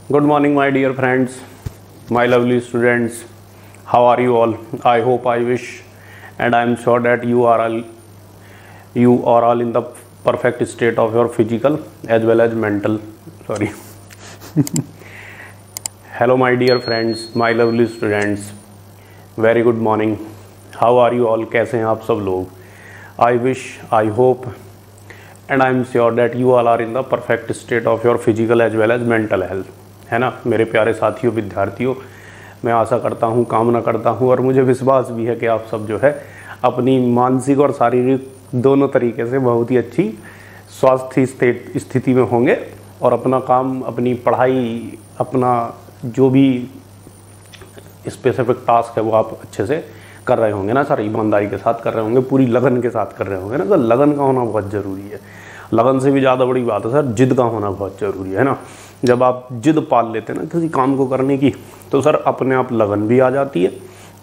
Good morning, my dear friends, my lovely students. How are you all? I hope, I wish, and I am sure that you are all in the perfect state of your physical as well as mental. Sorry. Hello, my dear friends, my lovely students. Very good morning. How are you all? कैसे हैं आप सब लोग? I wish, I hope, and I am sure that you all are in the perfect state of your physical as well as mental health. है ना मेरे प्यारे साथियों, विद्यार्थियों, मैं आशा करता हूँ, कामना करता हूँ और मुझे विश्वास भी है कि आप सब जो है अपनी मानसिक और शारीरिक दोनों तरीके से बहुत ही अच्छी स्वास्थ्य स्थिति में होंगे और अपना काम, अपनी पढ़ाई, अपना जो भी स्पेसिफिक टास्क है वो आप अच्छे से कर रहे होंगे ना सर, ईमानदारी के साथ कर रहे होंगे, पूरी लगन के साथ कर रहे होंगे ना सर। लगन का होना बहुत ज़रूरी है। लगन से भी ज़्यादा बड़ी बात है सर, जिद का होना बहुत ज़रूरी है ना। जब आप जिद पाल लेते हैं ना किसी काम को करने की, तो सर अपने आप लगन भी आ जाती है,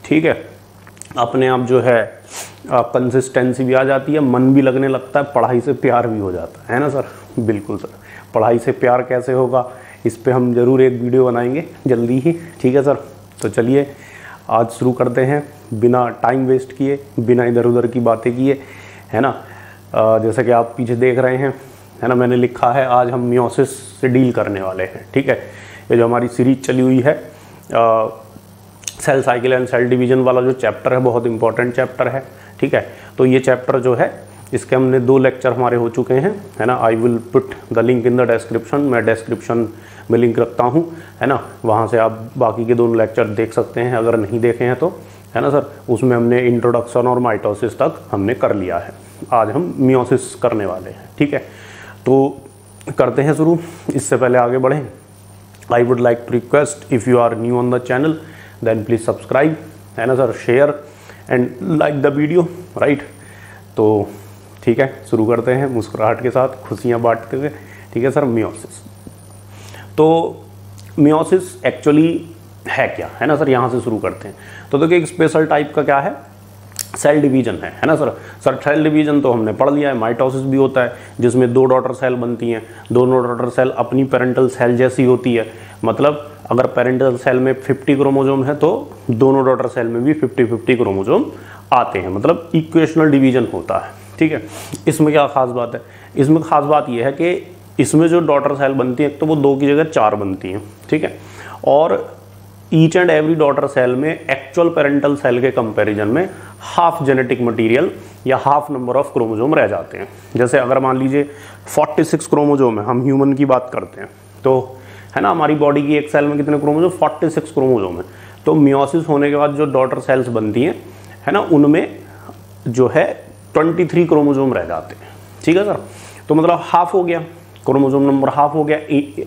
ठीक है, अपने आप जो है कंसिस्टेंसी भी आ जाती है, मन भी लगने लगता है, पढ़ाई से प्यार भी हो जाता है ना सर। बिल्कुल सर, पढ़ाई से प्यार कैसे होगा इस पे हम ज़रूर एक वीडियो बनाएंगे जल्दी ही, ठीक है सर। तो चलिए आज शुरू करते हैं बिना टाइम वेस्ट किए, बिना इधर उधर की बातें किए, है ना। जैसे कि आप पीछे देख रहे हैं, है ना, मैंने लिखा है आज हम मियोसिस से डील करने वाले हैं, ठीक है। ये जो हमारी सीरीज चली हुई है cell cycle and cell division वाला जो चैप्टर है, बहुत इंपॉर्टेंट चैप्टर है, ठीक है। तो ये चैप्टर जो है इसके हमने 2 लेक्चर हमारे हो चुके हैं, है ना। I will put the link in the description, मैं डिस्क्रिप्शन में लिंक रखता हूँ, है ना, वहाँ से आप बाकी के 2 लेक्चर देख सकते हैं अगर नहीं देखे हैं तो, है ना सर। उसमें हमने इंट्रोडक्शन और माइटोसिस तक हमने कर लिया है। आज हम मियोसिस करने वाले हैं, ठीक है। तो करते हैं शुरू। इससे पहले आगे बढ़ें, I would like to request, if you are new on the channel then please subscribe, है ना sir, share and like the video, right. तो ठीक है, शुरू करते हैं मुस्कुराहट के साथ, खुशियाँ बांटते हुए, ठीक है सर। मियोसिस, तो मियोसिस एक्चुअली है क्या, है ना सर, यहाँ से शुरू करते हैं। तो देखिए एक स्पेशल टाइप का क्या है, सेल डिवीजन है ना सर। सर सेल डिवीजन तो हमने पढ़ लिया है। माइटोसिस भी होता है जिसमें 2 डॉटर सेल बनती हैं, दोनों डॉटर सेल अपनी पेरेंटल सेल जैसी होती है। मतलब अगर पेरेंटल सेल में 50 क्रोमोजोम है तो दोनों डॉटर सेल में भी 50-50 क्रोमोजोम आते हैं, मतलब इक्वेशनल डिवीजन होता है, ठीक है। इसमें क्या खास बात है, इसमें खास बात यह है कि इसमें जो डॉटर सेल बनती है तो वो 2 की जगह 4 बनती हैं, ठीक है। और each and every daughter cell में एक्चुअल पेरेंटल सेल के कंपैरिजन में हाफ जेनेटिक मटेरियल या हाफ नंबर ऑफ क्रोमोजोम रह जाते हैं। जैसे अगर मान लीजिए 46 क्रोमोजोम है, हम ह्यूमन की बात करते हैं तो, है ना, हमारी बॉडी की एक सेल में कितने क्रोमोजोम, 46 क्रोमोजोम है। तो मियोसिस होने के बाद जो डॉटर सेल्स बनती हैं, है ना, उनमें जो है 23 क्रोमोजोम रह जाते हैं, ठीक है सर। तो मतलब हाफ हो गया, क्रोमोजोम नंबर हाफ हो गया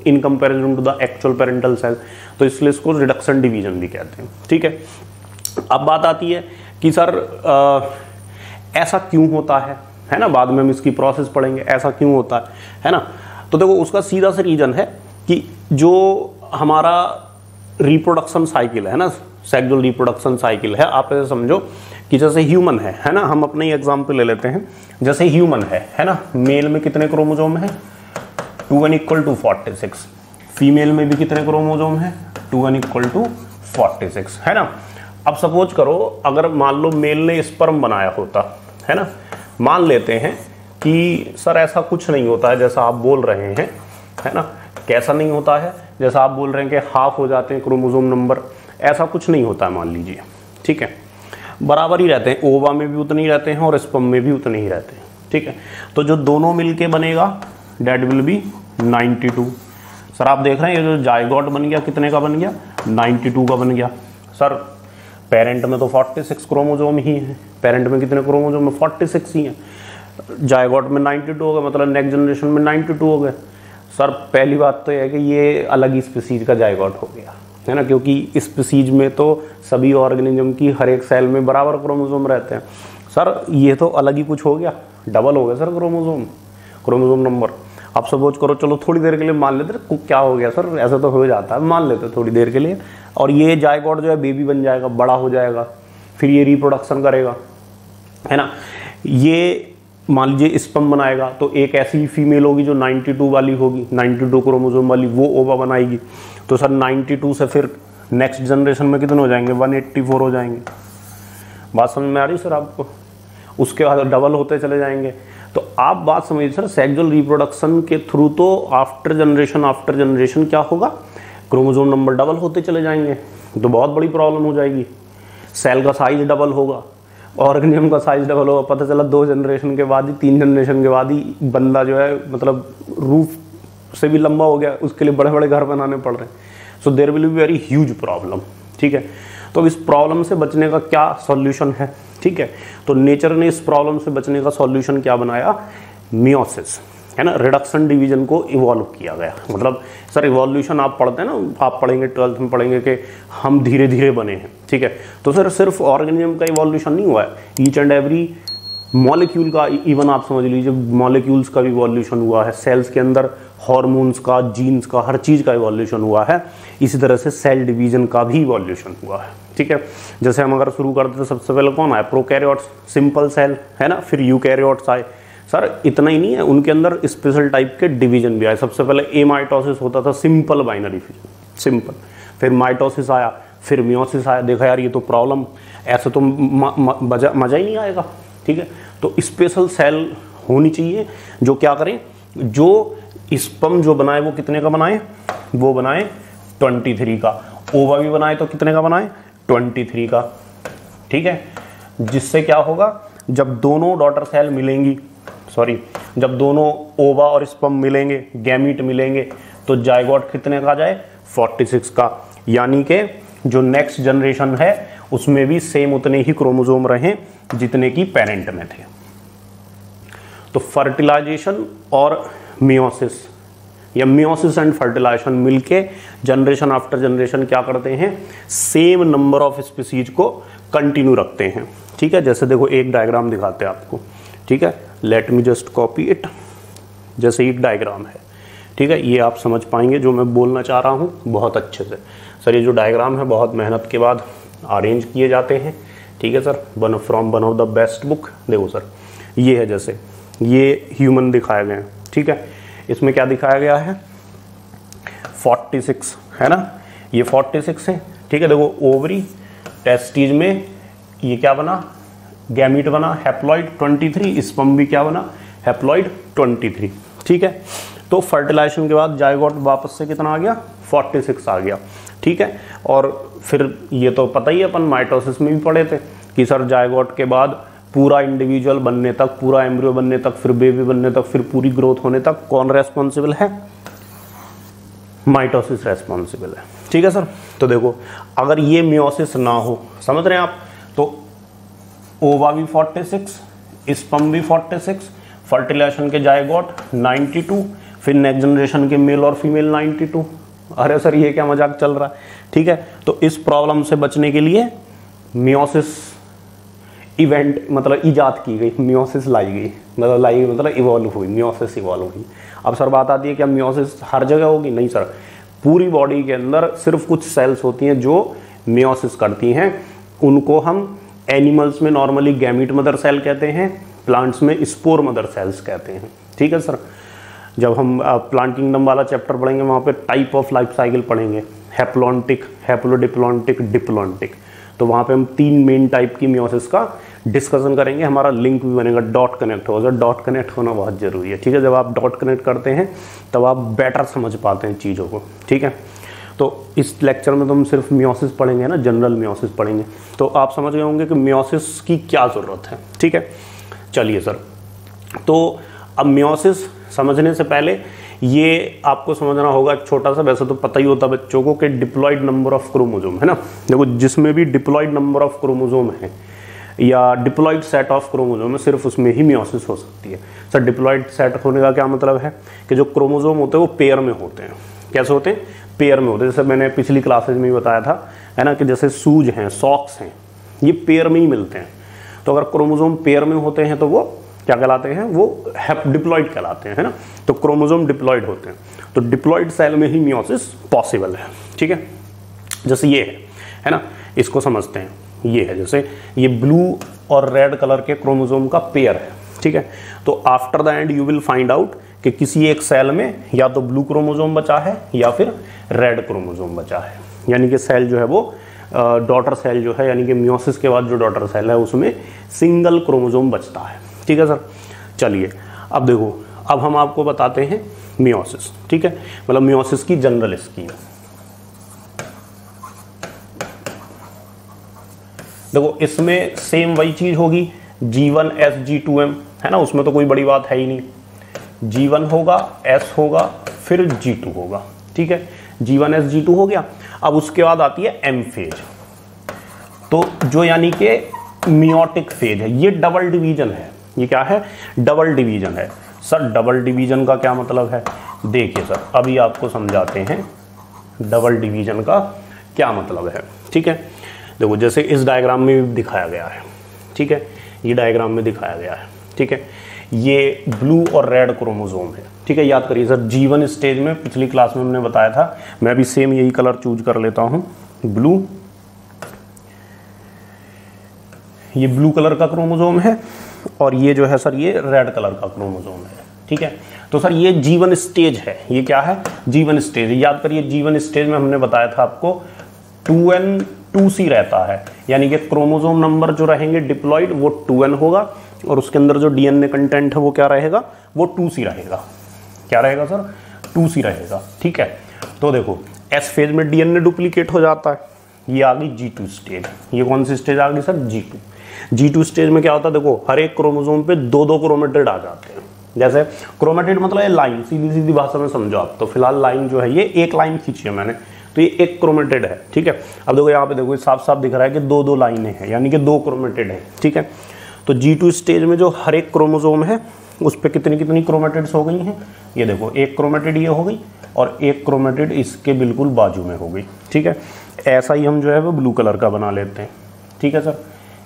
in comparison to the actual parental cell, तो इसलिए इसको रिडक्शन डिवीजन भी कहते हैं, ठीक है। अब बात आती है कि सर ऐसा क्यों होता है ना, बाद में हम इसकी प्रोसेस पढ़ेंगे, ऐसा क्यों होता है ना। तो देखो उसका सीधा सा रीजन है कि जो हमारा रिप्रोडक्शन साइकिल है ना, सेक्सुअल रिप्रोडक्शन साइकिल है, आप ऐसे समझो कि जैसे ह्यूमन है ना, हम अपने ही एग्जाम्पल ले लेते हैं। जैसे ह्यूमन है ना, मेल में कितने क्रोमोजोम है, 2n = 46। फीमेल में भी कितने क्रोमोजोम है, 2n = 46, है ना। अब सपोज करो अगर मान लो मेल ने स्पर्म बनाया होता, है ना, मान लेते हैं कि सर ऐसा कुछ नहीं होता है जैसा आप बोल रहे हैं, है ना। कैसा नहीं होता है, जैसा आप बोल रहे हैं कि हाफ हो जाते हैं क्रोमोजोम नंबर, ऐसा कुछ नहीं होता है, मान लीजिए, ठीक है, बराबर ही रहते हैं। ओवा में भी उतने ही रहते हैं और स्पर्म में भी उतने ही रहते हैं, ठीक है। तो जो दोनों मिलके बनेगा डेट विल बी 92। सर आप देख रहे हैं ये जो जायगोट बन गया, कितने का बन गया, 92 का बन गया। सर पेरेंट में तो 46 क्रोमोजोम ही है, पेरेंट में कितने क्रोमोजोम है, 46 ही हैं। जायगोट में 92 हो गए, मतलब नेक्स्ट जनरेशन में 92 हो गए। सर पहली बात तो यह है कि ये अलग ही स्पीसीज का जायगोट हो गया, है ना, क्योंकि स्पीसीज में तो सभी ऑर्गेनिज्म की हर एक सेल में बराबर क्रोमोजोम रहते हैं। सर ये तो अलग ही कुछ हो गया, डबल हो गया सर क्रोमोजोम नंबर। आप सपोज करो, चलो थोड़ी देर के लिए मान लेते, क्या हो गया सर, ऐसा तो हो जाता है, मान लेते थोड़ी देर के लिए, और ये जायगोट जो है बेबी बन जाएगा, बड़ा हो जाएगा, फिर ये रिप्रोडक्शन करेगा, है ना। ये मान लीजिए स्पर्म बनाएगा तो एक ऐसी फीमेल होगी जो 92 वाली होगी, 92 क्रोमोसोम वाली, वो ओवा बनाएगी। तो सर 92 से फिर नेक्स्ट जनरेशन में कितने हो जाएंगे, 184 हो जाएंगे। बात समझ में आ रही सर आपको? उसके बाद डबल होते चले जाएंगे। तो आप बात समझिए सर, सेक्सुअल रिप्रोडक्शन के थ्रू तो आफ्टर जनरेशन क्या होगा, क्रोमोसोम नंबर डबल होते चले जाएंगे। तो बहुत बड़ी प्रॉब्लम हो जाएगी। सेल का साइज डबल होगा, ऑर्गेनिज्म का साइज डबल होगा। पता चला 2 जनरेशन के बाद ही, 3 जनरेशन के बाद ही बंदा जो है मतलब रूफ से भी लंबा हो गया, उसके लिए बड़े बड़े घर बनाने पड़ रहे हैं। So there will be very huge problem. ठीक है, तो इस प्रॉब्लम से बचने का क्या सॉल्यूशन है? ठीक है, तो नेचर ने इस प्रॉब्लम से बचने का सॉल्यूशन क्या बनाया, मियोसिस, है ना, रिडक्शन डिवीजन को इवॉल्व किया गया। मतलब सर इवोल्यूशन आप पढ़ते हैं ना, आप पढ़ेंगे 12th में पढ़ेंगे कि हम धीरे धीरे बने हैं। ठीक है, तो सर सिर्फ ऑर्गेनिज्म का इवोल्यूशन नहीं हुआ है, ईच एंड एवरी मॉलिक्यूल का, इवन आप समझ लीजिए मॉलिक्यूल्स का भी इवोल्यूशन हुआ है। सेल्स के अंदर हार्मोन्स का, जीन्स का, हर चीज़ का इवोल्यूशन हुआ है। इसी तरह से सेल डिवीजन का भी इवोल्यूशन हुआ है। ठीक है, जैसे हम अगर शुरू करते तो सबसे पहले कौन आए, प्रोकैरियोट्स, सिंपल सेल, है ना, फिर यूकैरियोट्स आए। सर इतना ही नहीं है, उनके अंदर स्पेशल टाइप के डिवीजन भी आए। सबसे पहले एमाइटोसिस होता था, सिंपल बाइनरी फिजन, सिंपल। फिर माइटोसिस आया, फिर मियोसिस आया। देखा यार ये तो प्रॉब्लम, ऐसे तो मजा ही नहीं आएगा। ठीक है, तो स्पेशल सेल होनी चाहिए जो क्या करें, जो स्पर्म जो बनाए वो कितने का बनाए, वो बनाए 23 का। ओवा भी बनाए तो कितने का बनाए, 23 का। ठीक है, जिससे क्या होगा, जब दोनों डॉटर सेल मिलेंगी, जब दोनों ओवा और स्पर्म मिलेंगे, गैमीट मिलेंगे, तो जाइगोट कितने का आ जाए, 46 का। यानी कि जो नेक्स्ट जनरेशन है उसमें भी सेम उतने ही क्रोमोसोम रहें जितने की पेरेंट में थे। तो फर्टिलाइजेशन और मियोसिस या मियोसिस एंड फर्टिलाइजेशन मिलके जनरेशन आफ्टर जनरेशन क्या करते हैं, सेम नंबर ऑफ स्पीसीज को कंटिन्यू रखते हैं। ठीक है, जैसे देखो एक डायग्राम दिखाते हैं आपको। ठीक है, let me just copy it. जैसे एक डायग्राम है, ठीक है, ये आप समझ पाएंगे जो मैं बोलना चाह रहा हूँ बहुत अच्छे से। सर ये जो डायग्राम है बहुत मेहनत के बाद अरेंज किए जाते हैं। ठीक है sir, from one of the best book. देखो सर ये है, जैसे ये ह्यूमन दिखाए गए हैं। ठीक है, इसमें क्या दिखाया गया है, 46, है ना, ये 46 है। ठीक है, देखो ओवरी, टेस्टिज में ये क्या बना, गैमीट बना हैप्लॉइड 23, स्पर्म भी क्या बना, हैप्लॉइड 23। ठीक है, तो फर्टिलाइजेशन के बाद जाइगोट वापस से कितना आ गया, 46 आ गया। ठीक है, और फिर ये तो पता ही अपन माइटोसिस में भी पढ़े थे कि सर जाइगोट के बाद पूरा इंडिविजुअल बनने तक, पूरा एम्ब्रियो बनने तक, फिर बेबी बनने तक, फिर पूरी ग्रोथ होने तक कौन रेस्पॉन्सिबल है, माइटोसिस रेस्पॉन्सिबल है। ठीक है सर, तो देखो अगर ये मियोसिस ना हो, समझ रहे हैं आप, तो ओवा भी 46, स्पर्म भी 46, फर्टिलाइजेशन के जाइगोट 92, फिर नेक्स्ट जनरेशन के मेल और फीमेल 92। अरे सर ये क्या मजाक चल रहा है। ठीक है, तो इस प्रॉब्लम से बचने के लिए मियोसिस इवेंट मतलब इजाद की गई, मियोसिस लाई गई, मतलब इवॉल्व हुई, मियोसिस इवॉल्व हुई। अब सर बात आती है क्या मियोसिस हर जगह होगी, नहीं सर, पूरी बॉडी के अंदर सिर्फ कुछ सेल्स होती हैं जो मियोसिस करती हैं। उनको हम एनिमल्स में नॉर्मली गैमीट मदर सेल कहते हैं, प्लांट्स में स्पोर मदर सेल्स कहते हैं। ठीक है सर, जब हम प्लांट किंगडम वाला चैप्टर पढ़ेंगे वहाँ पे टाइप ऑफ लाइफ साइकिल पढ़ेंगे, हैप्लॉन्टिक, हैप्लोडिप्लॉन्टिक, डिप्लॉन्टिक। तो वहाँ पे हम 3 मेन टाइप की मियोसिस का डिस्कशन करेंगे। हमारा लिंक भी बनेगा, डॉट कनेक्ट होगा। डॉट कनेक्ट होना बहुत ज़रूरी है। ठीक है, जब आप डॉट कनेक्ट करते हैं तब आप बेटर समझ पाते हैं चीज़ों को। ठीक है, तो इस लेक्चर में तो हम सिर्फ मियोसिस पढ़ेंगे ना, जनरल मियोसिस पढ़ेंगे। तो आप समझ गए होंगे कि मियोसिस की क्या ज़रूरत है। ठीक है, चलिए सर, तो अब मियोसिस समझने से पहले ये आपको समझना होगा छोटा सा, वैसे तो पता ही होता बच्चों को, कि डिप्लॉयड नंबर ऑफ क्रोमोसोम, है ना। देखो जिसमें भी डिप्लॉयड नंबर ऑफ क्रोमोसोम है या डिप्लॉयड सेट ऑफ क्रोमोसोम है, सिर्फ उसमें ही मियोसिस हो सकती है। सर डिप्लॉयड सेट होने का क्या मतलब है कि जो क्रोमोसोम होते हैं वो पेयर में होते हैं। कैसे होते हैं, पेयर में होते हैं। जैसे मैंने पिछली क्लासेज में भी बताया था, है ना, कि जैसे शूज हैं, सॉक्स हैं, ये पेयर में ही मिलते हैं। तो अगर क्रोमोसोम पेयर में होते हैं तो वो क्या कहलाते हैं, वो डिप्लॉयड कहलाते हैं, है ना। तो क्रोमोसोम डिप्लॉयड होते हैं, तो डिप्लॉयड सेल में ही मियोसिस पॉसिबल है। ठीक है, जैसे ये है ना, इसको समझते हैं। ये है जैसे ये ब्लू और रेड कलर के क्रोमोसोम का पेयर है। ठीक ठीक है। तो after the end you will find out कि किसी एक सेल में या तो ब्लू क्रोमोसोम बचा है या फिर रेड क्रोमोसोम बचा है, यानी कि सेल जो है वो डॉटर सेल जो है, यानी कि मियोसिस के बाद जो डॉटर सेल है उसमें सिंगल क्रोमोसोम बचता है, ठीक है सर। चलिए अब देखो, अब हम आपको बताते हैं मियोसिस, ठीक है, मतलब मियोसिस की जनरल स्कीम। देखो इसमें सेम वही चीज होगी, G1S G2M है ना, उसमें तो कोई बड़ी बात है ही नहीं। G1 होगा, S होगा, फिर G2 होगा, ठीक है। G1S G2 हो गया। अब उसके बाद आती है M फेज, तो जो यानी कि मियोटिक फेज है, ये डबल डिवीजन है। ये क्या है? डबल डिवीजन है। सर डबल डिवीजन का क्या मतलब है? देखिए सर अभी आपको समझाते हैं डबल डिवीजन का क्या मतलब है, ठीक है। देखो जैसे इस डायग्राम में भी दिखाया गया है, ठीक है, ये डायग्राम में दिखाया गया है, ठीक है। ये ब्लू और रेड क्रोमोसोम है, ठीक है। याद करिए सर G1 स्टेज में पिछली क्लास में हमने बताया था, मैं भी सेम यही कलर चूज कर लेता हूं, ब्लू। ये ब्लू कलर का क्रोमोसोम है और ये जो है सर ये रेड कलर का क्रोमोसोम है, ठीक है। तो सर ये G1 स्टेज है। ये क्या है? G1 stage. याद करिए G1 स्टेज में हमने बताया था आपको 2N 2C रहता है, यानी कि क्रोमोसोम नंबर जो रहेंगे डिप्लॉइड वो 2N होगा और उसके अंदर जो DNA कंटेंट है वो क्या रहेगा? वो 2C रहेगा। क्या रहेगा सर? 2C रहेगा, ठीक है। तो देखो S फेज में DNA डुप्लीकेट हो जाता है। ये आ गई G2 स्टेज। ये कौन सी स्टेज आ गई सर? G2। G2 स्टेज में क्या होता है? देखो हर एक क्रोमोसोम पे दो दो क्रोमेटिड आ जाते हैं। जैसे क्रोमेटिड मतलब ये लाइन, सीधी सीधी भाषा में समझो आप, तो फिलहाल लाइन जो है ये एक लाइन खींची है मैंने, तो ये एक क्रोमेटिड है, ठीक है। अब देखो यहाँ पे देखो साफ साफ दिख रहा है कि दो दो लाइनें हैं, यानी कि दो क्रोमेटिड है, ठीक है। तो G2 स्टेज में जो हर एक क्रोमोसोम है उस पर कितनी कितनी क्रोमेटिड्स हो गई हैं? ये देखो एक क्रोमेटिड ये हो गई और एक क्रोमेटिड इसके बिल्कुल बाजू में हो गई, ठीक है। ऐसा ही हम जो है वो ब्लू कलर का बना लेते हैं, ठीक है सर।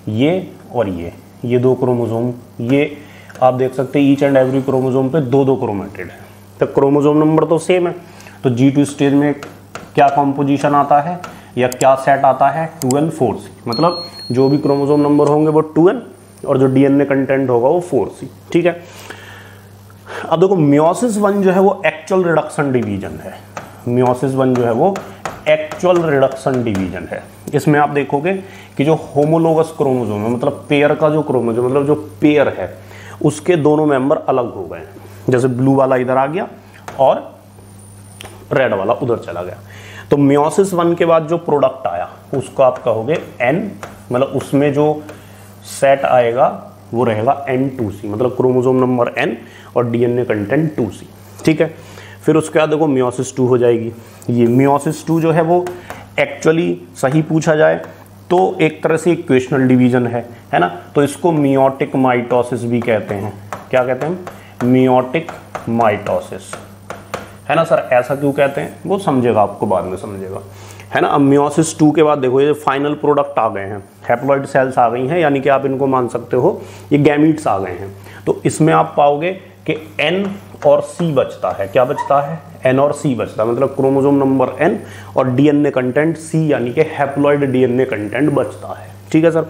ये और ये दो क्रोमोसोम, ये आप देख सकते हैं ईच एंड एवरी क्रोमोसोम पे दो दो क्रोमेटिड है, तो क्रोमोसोम नंबर तो सेम है। तो G2 स्टेज में क्या कॉम्पोजिशन आता है या क्या सेट आता है? 2N 4C, मतलब जो भी क्रोमोसोम नंबर होंगे वो 2N और जो DNA कंटेंट होगा वो 4C, ठीक है। अब देखो मियोसिस 1 जो है वो एक्चुअल रिडक्शन डिवीजन है। मियोसिस 1 जो है वो एक्चुअल रिडक्शन डिवीजन है। इसमें आप देखोगे कि जो होमोलोगस क्रोमोसोम है, मतलब पेयर का जो क्रोमोसोम, मतलब जो पेयर है उसके दोनों मेंबर अलग हो गए हैं। जैसे ब्लू वाला इधर आ गया और रेड वाला उधर चला गया। तो मियोसिस 1 के बाद जो प्रोडक्ट आया उसको आप कहोगे N, मतलब उसमें जो सेट आएगा वो रहेगा N2C, मतलब क्रोमोसोम नंबर N और DNA कंटेंट 2C, ठीक है। फिर उसके बाद देखो मियोसिस 2 हो जाएगी। ये मियोसिस 2 जो है वो एक्चुअली सही पूछा जाए तो एक तरह से इक्वेशनल डिवीजन है ना, तो इसको मियोटिक माइटोसिस भी कहते हैं। क्या कहते हैं? मियोटिक माइटोसिस, है ना सर। ऐसा क्यों कहते हैं वो समझेगा, आपको बाद में समझेगा, है ना। अब मियोसिस 2 के बाद देखो ये फाइनल प्रोडक्ट आ गए हैं, हैप्लॉइड सेल्स आ गई हैं, यानी कि आप इनको मान सकते हो ये गैमीट्स आ गए हैं। तो इसमें आप पाओगे कि N और C बचता है। क्या बचता है? N और C बचता है, मतलब क्रोमोसोम नंबर N और DNA कंटेंट C, यानी कि हैप्लॉइड DNA कंटेंट बचता है, ठीक है सर।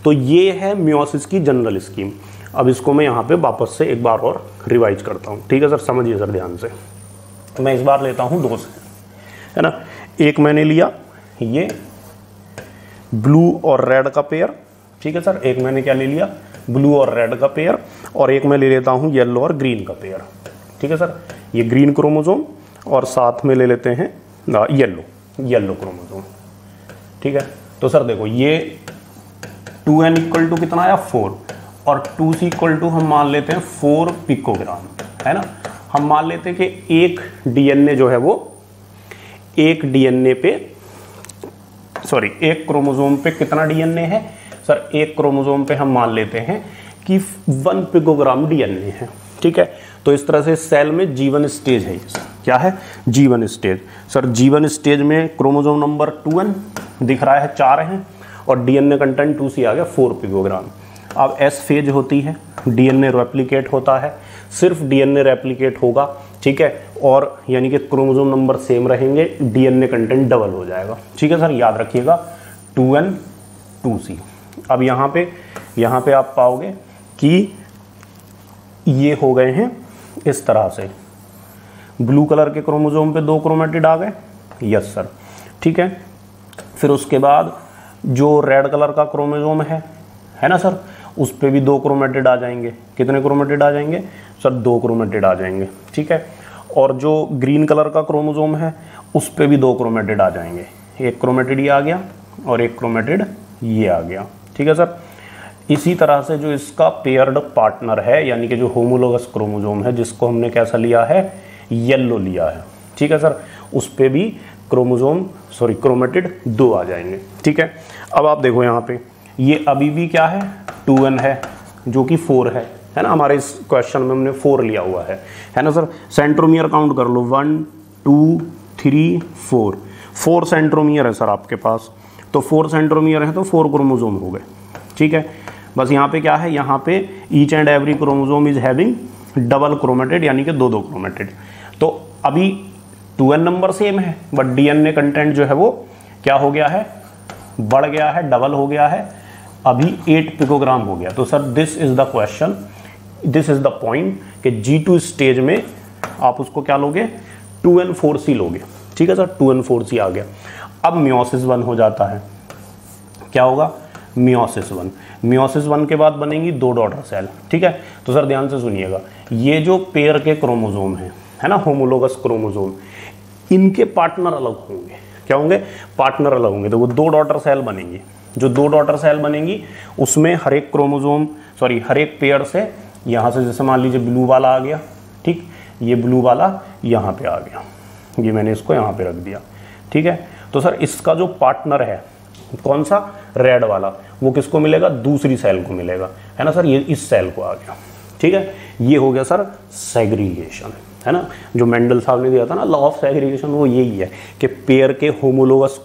तो ये है मियोसिस की जनरल स्कीम। अब इसको मैं यहाँ पे वापस से एक बार और रिवाइज करता हूँ, ठीक है सर। समझिए सर ध्यान से। मैं इस बार लेता हूँ 2 से, है ना। एक मैंने लिया ये ब्लू और रेड का पेयर, ठीक है सर। एक मैंने क्या ले लिया? ब्लू और रेड का पेयर। और एक मैं ले लेता हूँ येलो और ग्रीन का पेयर, ठीक है सर। ये ग्रीन क्रोमोसोम और साथ में ले लेते हैं येलो क्रोमोसोम, ठीक है। तो सर देखो ये 2N इक्वल टू कितना आया? 4 और 2C इक्वल टू हम मान लेते हैं 4 पिकोग्राम, है ना। हम मान लेते हैं कि एक DNA जो है वो एक DNA पे एक क्रोमोसोम पे कितना DNA है सर? एक क्रोमोसोम पे हम मान लेते हैं कि 1 पिकोग्राम DNA है, ठीक है। तो इस तरह से सेल में G1 स्टेज है। क्या है? G1 stage. Sir G1 stage में क्रोमोसोम नंबर 2N दिख रहा है, 4 हैं और DNA कंटेंट 2C आ गया 4 पिकोग्राम। अब S फेज होती है, DNA रेप्लिकेट होता है, सिर्फ DNA रेप्लिकेट होगा, ठीक है, और यानी कि क्रोमोसोम नंबर सेम रहेंगे, DNA कंटेंट डबल हो जाएगा, ठीक है सर। याद रखिएगा 2N 2C। अब यहाँ पे आप पाओगे कि ये हो गए हैं इस तरह से, ब्लू कलर के क्रोमोसोम पे 2 क्रोमेटिड आ गए, यस सर, ठीक है। फिर उसके बाद जो रेड कलर का क्रोमोसोम है ना सर, उस पे भी 2 क्रोमेटिड आ जाएंगे। कितने क्रोमेटिड आ जाएंगे सर? 2 क्रोमेटिड आ जाएंगे, ठीक है। और जो ग्रीन कलर का क्रोमोसोम है उस पे भी 2 क्रोमेटिड आ जाएंगे। एक क्रोमेटिड ये आ गया और एक क्रोमेटिड ये आ गया, ठीक है सर। इसी तरह से जो इसका पेयर्ड पार्टनर है, यानी कि जो होमोलोगस क्रोमोसोम है, जिसको हमने कैसा लिया है? येलो लिया है, ठीक है सर, उस पे भी क्रोमेटिड 2 आ जाएंगे, ठीक है। अब आप देखो यहाँ पे ये अभी भी क्या है? 2n है, जो कि 4 है ना। हमारे इस क्वेश्चन में हमने 4 लिया हुआ है ना सर। सेंट्रोमियर काउंट कर लो, 1 2 3 4 सेंट्रोमियर है सर आपके पास। तो 4 सेंट्रोमियर है तो 4 क्रोमोसोम हो गए, ठीक है। बस यहाँ पे क्या है? यहाँ पे each and every chromosome is having double chromatid, यानी कि 2 क्रोमेटिड। तो अभी 2n नंबर सेम है, बट डीएनए कंटेंट जो है वो क्या हो गया है? बढ़ गया है, डबल हो गया है, अभी 8 पिकोग्राम हो गया। तो sir this is the question, this is the point कि G2 स्टेज में आप उसको क्या लोगे? 2n4C लोगे, ठीक है सर। 2n4C आ गया। अब मियोसिस 1 हो जाता है। क्या होगा? मियोसिस 1। मियोसिस 1 के बाद बनेंगी 2 डॉटर सेल, ठीक है। तो सर ध्यान से सुनिएगा, ये जो पेयर के क्रोमोसोम है ना, होमोलोगस क्रोमोसोम, इनके पार्टनर अलग होंगे। क्या होंगे? पार्टनर अलग होंगे। तो वो 2 डॉटर सेल बनेंगी। जो 2 डॉटर सेल बनेंगी उसमें हर एक हर एक पेयर से, यहाँ से जैसे मान लीजिए ब्लू वाला आ गया, ठीक, ये ब्लू वाला यहाँ पे आ गया, ये मैंने इसको यहाँ पे रख दिया, ठीक है। तो सर इसका जो पार्टनर है कौन सा? रेड वाला, वो किसको मिलेगा? दूसरी सेल को मिलेगा, है ना सर। ये इस सेल को आ गया, ठीक है। ये हो गया सर सेग्रीगेशन, है ना। जो मेंडल साहब ने दिया था ना लॉ ऑफ सेग्रीगेशन, वो यही है कि पेयर के होमोलोगस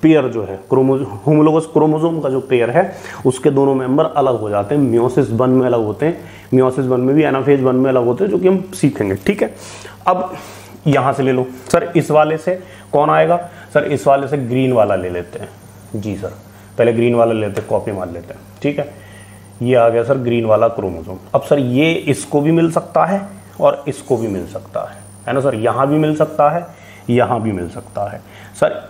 पेयर जो है, होमोलोगस क्रोमोसोम का जो पेयर है, उसके दोनों मेंबर अलग हो जाते हैं। मियोसिस 1 में अलग होते हैं, मियोसिस 1 में भी एनाफेज 1 में अलग होते हैं, जो कि हम सीखेंगे, ठीक है। अब यहाँ से ले लो सर, इस वाले से कौन आएगा? सर इस वाले से ग्रीन वाला ले लेते हैं। जी सर, पहले ग्रीन वाला लेते हैं, कॉपी मार लेते हैं, ठीक है। ये आ गया सर ग्रीन वाला क्रोमोसोम। अब सर ये इसको भी मिल सकता है और इसको भी मिल सकता है ना सर। यहाँ भी मिल सकता है, यहाँ भी मिल सकता है सर।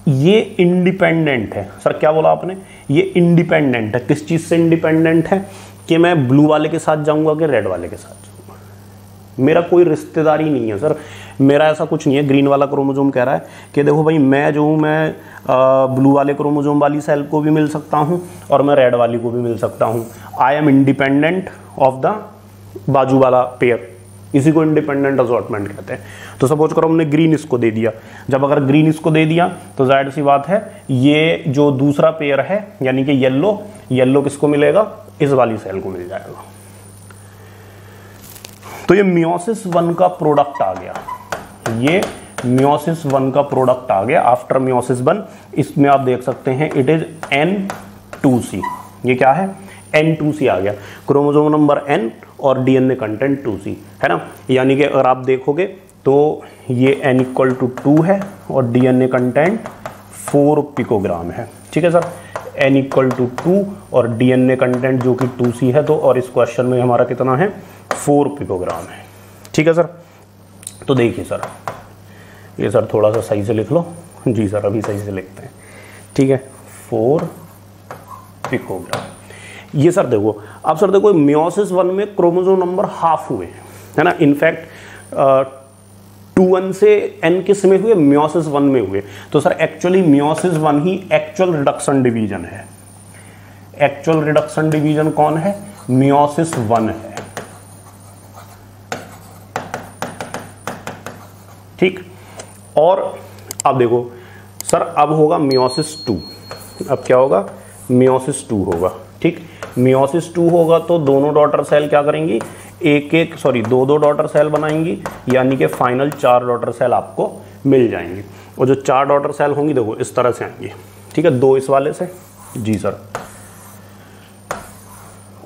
ये इंडिपेंडेंट है सर। क्या बोला आपने? ये इंडिपेंडेंट है। किस चीज़ से इंडिपेंडेंट है? कि मैं ब्लू वाले के साथ जाऊँगा कि रेड वाले के साथ जाऊँगा, मेरा कोई रिश्तेदारी नहीं है सर, मेरा ऐसा कुछ नहीं है। ग्रीन वाला क्रोमोसोम कह रहा है कि देखो भाई, मैं जो हूँ, मैं ब्लू वाले क्रोमोसोम वाली सेल को भी मिल सकता हूँ और मैं रेड वाली को भी मिल सकता हूँ। I am independent of the बाजू वाला पेयर, इसी को इंडिपेंडेंट असॉर्टमेंट कहते हैं। तो सपोज करो हमने ग्रीन इसको दे दिया। जब अगर ग्रीन इसको दे दिया तो जाहिर सी बात है ये जो दूसरा पेयर है यानी कि येलो किसको मिलेगा? इस वाली सेल को मिल जाएगा। तो ये मियोसिस 1 का प्रोडक्ट आ गया, ये मियोसिस 1 का प्रोडक्ट आ गया आफ्टर मियोसिस 1। इसमें आप देख सकते हैं इट इज N2C। ये क्या है? N2C आ गया, क्रोमोसोम नंबर N और डीएनए कंटेंट 2C, है ना। यानी कि अगर आप देखोगे तो ये N = 2 है और डीएनए कंटेंट 4 पिकोग्राम है, ठीक है सर। N = 2 और डीएनए कंटेंट जो कि 2C है, तो और इस क्वेश्चन में हमारा कितना है? 4 पिकोग्राम है, ठीक है सर। तो देखिए सर, ये सर थोड़ा सा सही से लिख लो। जी सर, अभी सही से लिखते हैं, ठीक है। 4 पिकोग्राम। ये सर देखो, अब सर देखो मियोसिस 1 में क्रोमोसोम नंबर हाफ हुए, है ना। इनफैक्ट 2n से n किस में हुए? मियोसिस 1 में हुए। तो सर एक्चुअली मियोसिस 1 ही एक्चुअल रिडक्शन डिवीजन है। एक्चुअल रिडक्शन डिवीजन कौन है? मियोसिस 1 है, ठीक। और अब देखो सर, अब होगा मियोसिस 2। अब क्या होगा? मियोसिस 2 होगा, ठीक। मियोसिस 2 होगा तो दोनों डॉटर सेल क्या करेंगी? दो डॉटर सेल बनाएंगी, यानी कि फाइनल 4 डॉटर सेल आपको मिल जाएंगी। और जो 4 डॉटर सेल होंगी देखो इस तरह से आएंगी, ठीक है। 2 इस वाले से, जी सर,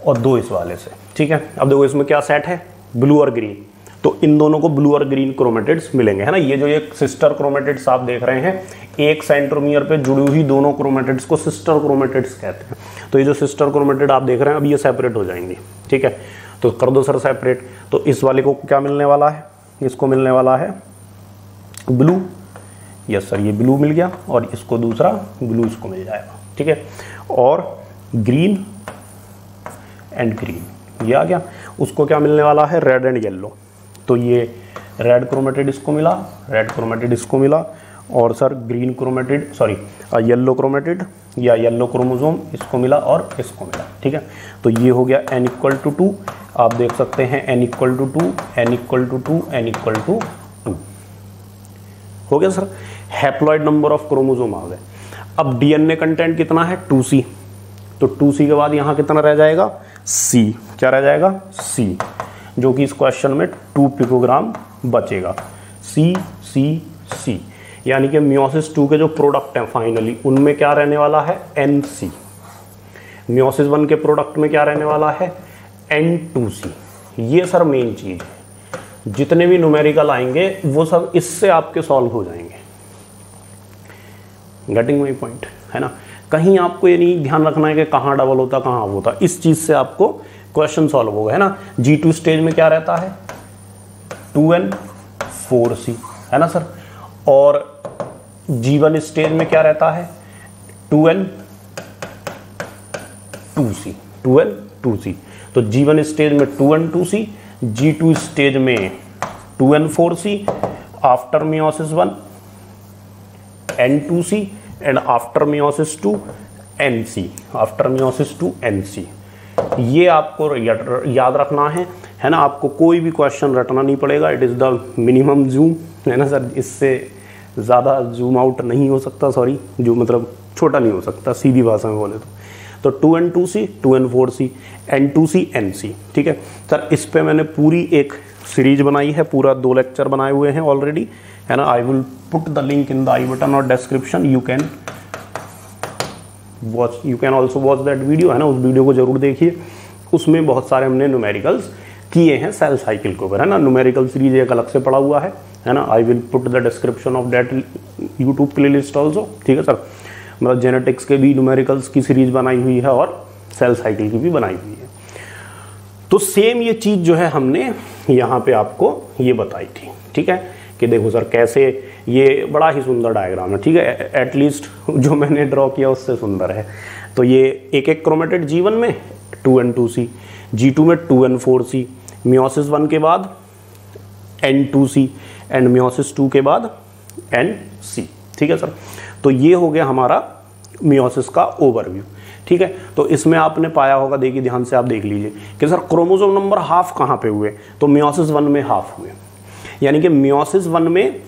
और 2 इस वाले से, ठीक है। अब देखो इसमें क्या सेट है? ब्लू और ग्रीन। तो इन दोनों को ब्लू और ग्रीन क्रोमेटिड्स मिलेंगे, है ना। ये जो एक सिस्टर क्रोमेटिड्स आप देख रहे हैं, एक सेंट्रोमियर पे जुड़ी हुई दोनों क्रोमेटिड्स को सिस्टर क्रोमेटिड्स कहते हैं। तो ये जो सिस्टर क्रोमेटिड आप देख रहे हैं अब ये सेपरेट हो जाएंगे, ठीक है। तो कर दो सर सेपरेट। तो इस वाले को क्या मिलने वाला है, इसको मिलने वाला है ब्लू, यस सर ये ब्लू मिल गया, और इसको दूसरा ब्लू इसको मिल जाएगा, ठीक है। और ग्रीन एंड ग्रीन ये आ गया, उसको क्या मिलने वाला है, रेड एंड येलो। तो ये रेड क्रोमेटिड इसको मिला, रेड क्रोमेटिड इसको मिला, और sir green chromatid sorry yellow chromatid या येलो क्रोमोसोम इसको मिला और इसको मिला, ठीक है। तो ये हो गया n = 2, आप देख सकते हैं n = 2, n = 2, n = 2 हो गया sir. Haploid number of chromosome आ गए। अब डीएनए कंटेंट कितना है 2C, तो 2C के बाद यहाँ कितना रह जाएगा C, क्या रह जाएगा C, जो कि इस क्वेश्चन में 2 पिकोग्राम बचेगा। C C C यानी कि मियोसिस 2 के जो प्रोडक्ट हैं फाइनली उनमें क्या रहने वाला है NC, मियोसिस 1 के प्रोडक्ट में क्या रहने वाला है N2C। ये सर मेन चीज है, जितने भी न्यूमेरिकल आएंगे वो सब इससे आपके सॉल्व हो जाएंगे। गेटिंग माई पॉइंट, है ना। कहीं आपको ये नहीं ध्यान रखना है कि कहाँ डबल होता कहाँ ऑफ होता, इस चीज से आपको क्वेश्चन सॉल्व होगा, है ना। G2 स्टेज में क्या रहता है 2N4C, है ना सर, और G1 स्टेज में क्या रहता है 2N2C, 2N2C। तो G1 स्टेज में 2N2C, G2 स्टेज में 2N4C, after meiosis 1 N2C and after meiosis 2 NC, after meiosis 2 NC। ये आपको याद रखना है ना। आपको कोई भी क्वेश्चन रटना नहीं पड़ेगा, it is the minimum zoom, है ना सर, इससे ज़्यादा जूम आउट नहीं हो सकता, सॉरी जो मतलब छोटा नहीं हो सकता सीधी भाषा में बोले तो 2N2C 2N4C N2C NC, ठीक है सर। इस पे मैंने पूरी एक सीरीज बनाई है, पूरा 2 लेक्चर बनाए हुए हैं ऑलरेडी, है ना। I will put the link in the I button और description, you can also watch that video, है ना। उस वीडियो को जरूर देखिए, उसमें बहुत सारे हमने न्यूमेरिकल्स किए हैं सेल साइकिल के ऊपर, है ना। न्यूमेरिकल सीरीज एक अलग से पड़ा हुआ है ना। I will put the description of that YouTube playlist also, ठीक है सर। मतलब जेनेटिक्स के भी न्यूमेरिकल्स की सीरीज बनाई हुई है और सेल साइकिल की भी बनाई हुई है। तो सेम ये चीज जो है हमने यहाँ पे आपको ये बताई थी, ठीक है, कि देखो सर कैसे, ये बड़ा ही सुंदर डायग्राम है, ठीक है, एटलीस्ट जो मैंने ड्रॉ किया उससे सुंदर है। तो ये एक एक क्रोमेटिड G1 में 2N2C, G2 में 2N4C, मियोसिस 1 के बाद N2C एंड मियोसिस 2 के बाद NC, ठीक है सर। तो ये हो गया हमारा मियोसिस का ओवरव्यू, ठीक है। तो इसमें आपने पाया होगा, देखिए ध्यान से आप देख लीजिए कि सर क्रोमोसोम नंबर हाफ कहाँ पे हुए, तो मियोसिस 1 में हाफ हुए, यानी कि मियोसिस 1 में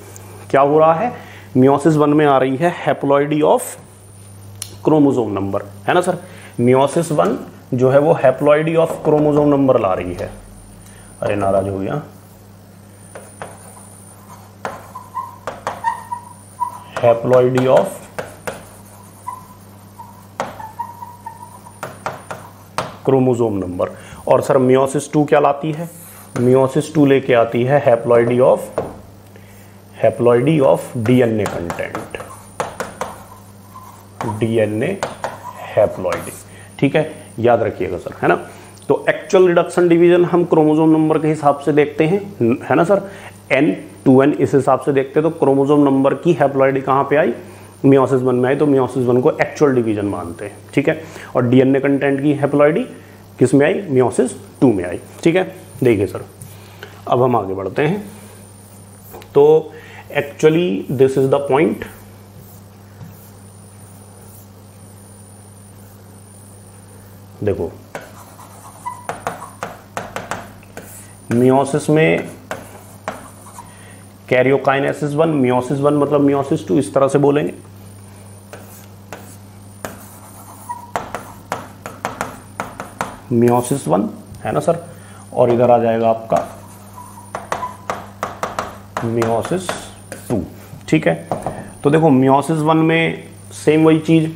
क्या हो रहा है, मियोसिस 1 में आ रही है हैप्लॉइडी ऑफ क्रोमोसोम नंबर, है ना सर। मियोसिस 1 जो है वो हैप्लॉइडी ऑफ क्रोमोसोम नंबर ला रही है, अरे नाराज हो गया, हैप्लॉइडी ऑफ क्रोमोसोम नंबर। और सर मियोसिस 2 क्या लाती है, मियोसिस 2 लेके आती है हैप्लॉइडी ऑफ डीएनए कंटेंट, डीएनए हैप्लॉइडी, ठीक है, याद रखिएगा सर, है ना। तो एक्चुअल रिडक्शन डिवीजन हम क्रोमोसोम नंबर के हिसाब से देखते हैं, है ना सर, N 2N इस हिसाब से देखते हैं। तो क्रोमोसोम नंबर की हैप्लॉइडी कहाँ पे आई, मियोसिस 1 में आई, तो मियोसिस 1 को एक्चुअल डिवीजन मानते हैं, ठीक है। और डीएनए कंटेंट की हैप्लॉइडी किस में आई, मियोसिस 2 में आई, ठीक है। देखिए सर अब हम आगे बढ़ते हैं। तो actually this is the point, देखो मियोसिस में कैरियोकाइनेसिस 1, मियोसिस 1 मतलब मियोसिस 2, इस तरह से बोलेंगे। मियोसिस 1 है ना सर, और इधर आ जाएगा आपका मियोसिस 2, ठीक है। तो देखो मियोसिस 1 में सेम वही चीज,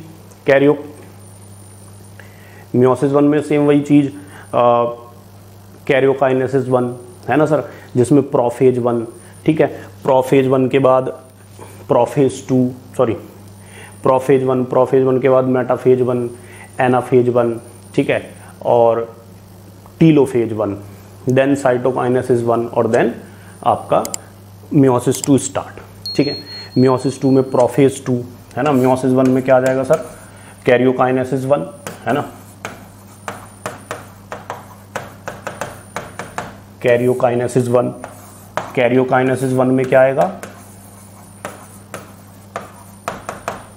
मियोसिस 1 में सेम वही चीज कैरियोकाइनेसिस 1, है ना सर। जिसमें प्रोफेज 1, ठीक है, प्रोफेज 1 के बाद प्रोफेज 1 के बाद मेटाफेज 1, एनाफेज 1, ठीक है, और टीलोफेज 1, देन साइटोकाइनेसिस 1 और देन आपका मियोसिस 2 स्टार्ट, ठीक है। मियोसिस 2 में प्रोफेज 2 है ना, मियोसिस 1 में क्या आ जाएगा सर, कैरियोकाइनेसिस 1 है ना, कैरियोकाइनेसिस 1 में क्या आएगा,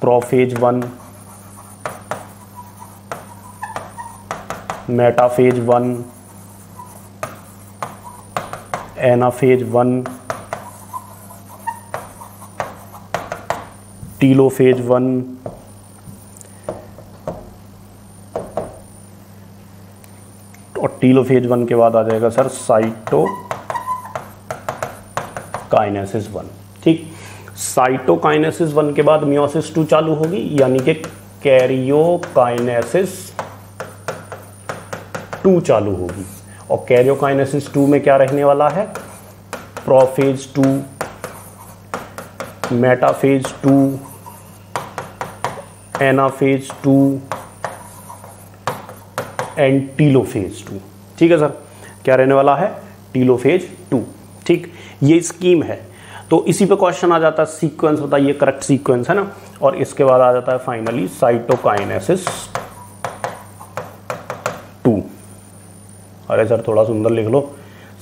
प्रोफेज 1, मेटाफेज 1, एनाफेज 1, टीलोफेज 1, और टीलोफेज 1 के बाद आ जाएगा सर साइटोकाइनेसिस 1, ठीक। साइटोकाइनेसिस 1 के बाद मियोसिस 2 चालू होगी, यानी कि कैरियोकाइनेसिस 2 चालू होगी। और कैरियोकाइनेसिस 2 में क्या रहने वाला है, prophase 2, metaphase 2, anaphase 2 and telophase 2, ठीक है सर। क्या रहने वाला है, टीलोफेज 2, ठीक। ये स्कीम है। तो इसी पे क्वेश्चन आ जाता है, सीक्वेंस बताइए, करेक्ट सीक्वेंस है ना। और इसके बाद आ जाता है फाइनली साइटोकाइनेसिस 2। अरे सर थोड़ा सुंदर लिख लो,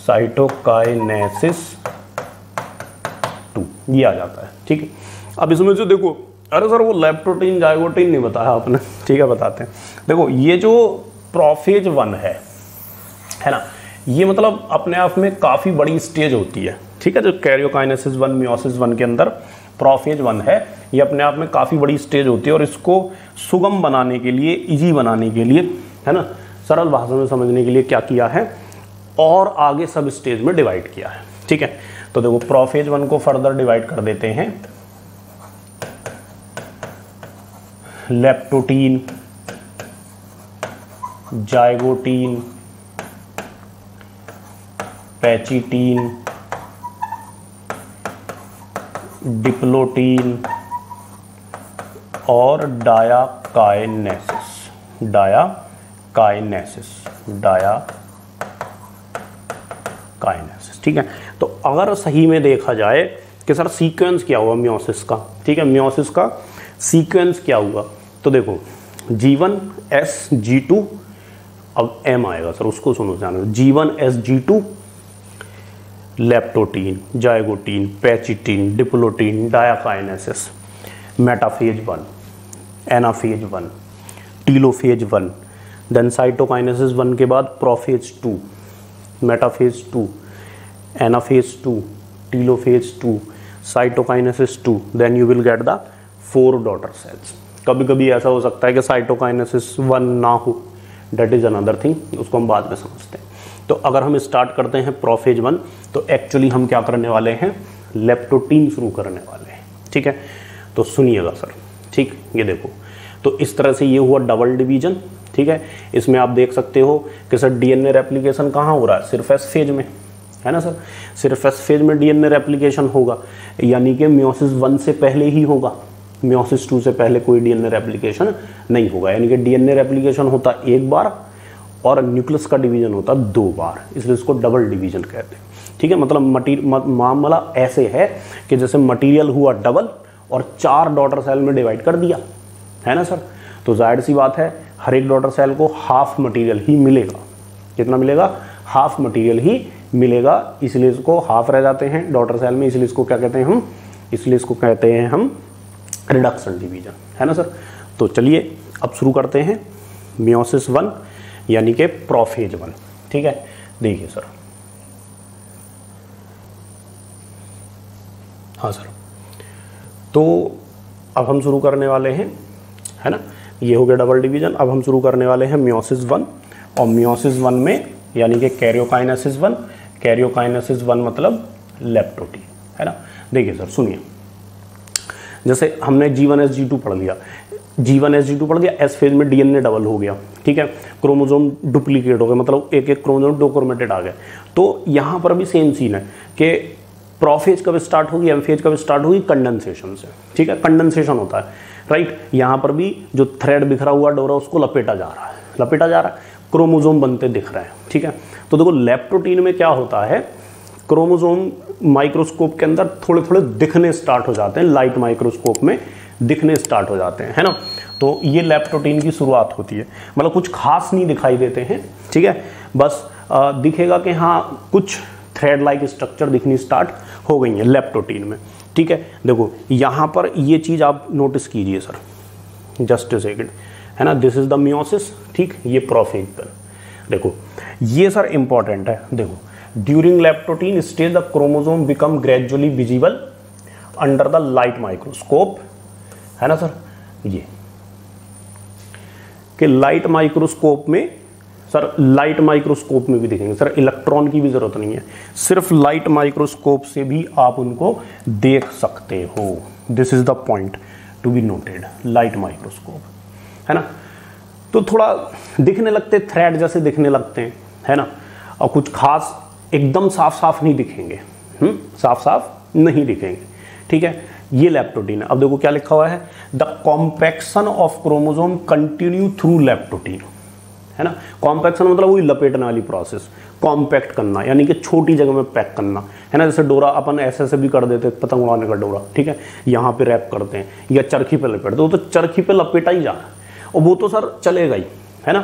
साइटोकाइनेसिस 2, ये आ जाता है, ठीक है। अब इसमें से देखो, अरे सर वो लेप्टोटीन जाइगोटीन नहीं बताया आपने, ठीक है बताते हैं। देखो ये जो प्रोफेज 1 है ना, ये मतलब अपने आप में काफ़ी बड़ी स्टेज होती है, ठीक है। जो कैरियोकाइनेसिस 1 मियोसिस 1 के अंदर प्रोफेज 1 है, ये अपने आप में काफ़ी बड़ी स्टेज होती है। और इसको सुगम बनाने के लिए, इजी बनाने के लिए, है ना, सरल भाषा में समझने के लिए क्या किया है, और आगे सब स्टेज में डिवाइड किया है, ठीक है। तो देखो प्रोफेज 1 को फर्दर डिवाइड कर देते हैं, लेप्टोटीन, जाइगोटीन, पैचिटीन, डिप्लोटीन और डायाकाइनेसिस, ठीक है। तो अगर सही में देखा जाए कि सर सीक्वेंस क्या हुआ मियोसिस का, ठीक है, मियोसिस का सीक्वेंस क्या हुआ, तो देखो G1 S G2, अब M आएगा सर, उसको सुनो जानो, G1 S G2, leptotene, zygotene, pachytene, diplotene, diakinesis, metaphase 1, anaphase 1, telophase 1, then cytokinesis 1 के बाद prophase 2, metaphase 2, anaphase 2, telophase 2, cytokinesis 2, then you will get the 4 daughter cells. कभी कभी ऐसा हो सकता है कि साइटोकाइनेसिस 1 ना हो, डेट इज अनदर थिंग, उसको हम बाद में समझते हैं। तो अगर हम स्टार्ट करते हैं प्रोफेज 1, तो एक्चुअली हम क्या करने वाले हैं, लेप्टोटीन शुरू करने वाले हैं, ठीक है। तो सुनिएगा सर, ठीक, ये देखो, तो इस तरह से ये हुआ डबल डिवीजन, ठीक है। इसमें आप देख सकते हो कि सर डीएनए रेप्लिकेशन कहाँ हो रहा है, सिर्फ एस फेज में, है ना सर, सिर्फ एस फेज में डीएनए रेप्लिकेशन होगा, यानी कि मियोसिस 1 से पहले ही होगा, मियोसिस 2 से पहले कोई डीएनए रेप्लिकेशन नहीं होगा। यानी कि डीएनए रेप्लिकेशन होता एक बार और न्यूक्लियस का डिवीजन होता 2 बार, इसलिए इसको डबल डिवीजन कहते हैं, ठीक है। मतलब मामला ऐसे है कि जैसे मटेरियल हुआ डबल और 4 डॉटर सेल में डिवाइड कर दिया, है ना सर। तो जाहिर सी बात है हर एक डॉटर सेल को हाफ मटेरियल ही मिलेगा। कितना मिलेगा, हाफ मटेरियल ही मिलेगा, इसलिए इसको हाफ रह जाते हैं डॉटर सेल में, इसलिए इसको क्या कहते हैं हम, इसलिए इसको कहते हैं हम रिडक्शन डिवीजन, है ना सर। तो चलिए अब शुरू करते हैं मियोसिस 1 यानी कि प्रोफेज 1, ठीक है। देखिए सर, हाँ सर, तो अब हम शुरू करने वाले हैं, है ना, ये हो गया डबल डिवीजन। अब हम शुरू करने वाले हैं मियोसिस 1, और मियोसिस 1 में यानी कि कैरियोकाइनेसिस 1, कैरियोकाइनेसिस 1 मतलब लेप्टोटीन, है ना। देखिए सर सुनिए, जैसे हमने G1 S G2 पढ़ लिया, G1 S G2 पढ़ लिया, एस फेज में डीएनए डबल हो गया, ठीक है, क्रोमोसोम डुप्लीकेट हो गए, मतलब एक एक क्रोमोसोम 2 क्रोमेटिड आ गए। तो यहाँ पर भी सेम सीन है कि प्रोफेज कब स्टार्ट होगी, एमफेज कब स्टार्ट होगी, कंडेंसेशन से, ठीक है, कंडेंसेशन होता है, राइट। यहाँ पर भी जो थ्रेड बिखरा हुआ डोरा उसको लपेटा जा रहा है, क्रोमोसोम बनते दिख रहे हैं, ठीक है। तो देखो लेप्टोटीन में क्या होता है, क्रोमोसोम माइक्रोस्कोप के अंदर थोड़े थोड़े दिखने स्टार्ट हो जाते हैं, लाइट माइक्रोस्कोप में दिखने स्टार्ट हो जाते हैं, है ना। तो ये लेप्टोटीन की शुरुआत होती है, मतलब कुछ खास नहीं दिखाई देते हैं, ठीक है, बस दिखेगा कि हाँ कुछ थ्रेड लाइक स्ट्रक्चर दिखनी स्टार्ट हो गई है लेप्टोटीन में, ठीक है। देखो यहाँ पर ये चीज़ आप नोटिस कीजिए सर, जस्ट अ सेकंड, है ना, दिस इज द मियोसिस, ठीक, ये प्रोफेज पर, देखो ये सर इंपॉर्टेंट है। देखो during leptotene stage the chromosome become gradually visible under the light microscope, है ना सर, ये कि लाइट माइक्रोस्कोप में, सर लाइट माइक्रोस्कोप में भी दिखेंगे सर, इलेक्ट्रॉन की भी जरूरत नहीं है, सिर्फ लाइट माइक्रोस्कोप से भी आप उनको देख सकते हो। This is the point to be noted, light microscope, है ना। तो थोड़ा दिखने लगते, थ्रेड जैसे दिखने लगते हैं, है ना, और कुछ खास एकदम साफ साफ नहीं दिखेंगे, साफ साफ नहीं दिखेंगे, ठीक है। ये लेप्टोटीन है। अब देखो क्या लिखा हुआ है, the compaction of chromosome continue through leptotene, है ना। कॉम्पैक्शन मतलब वही लपेटने वाली प्रोसेस, कॉम्पैक्ट करना यानी कि छोटी जगह में पैक करना, है ना। जैसे डोरा अपन ऐसे भी कर देते, पतंग उड़ाने का डोरा, ठीक है, यहाँ पे रैप करते हैं या चरखी पे लपेट दो, तो चरखी पे लपेटा ही जा रहा है, और वो तो सर चलेगा ही, है ना,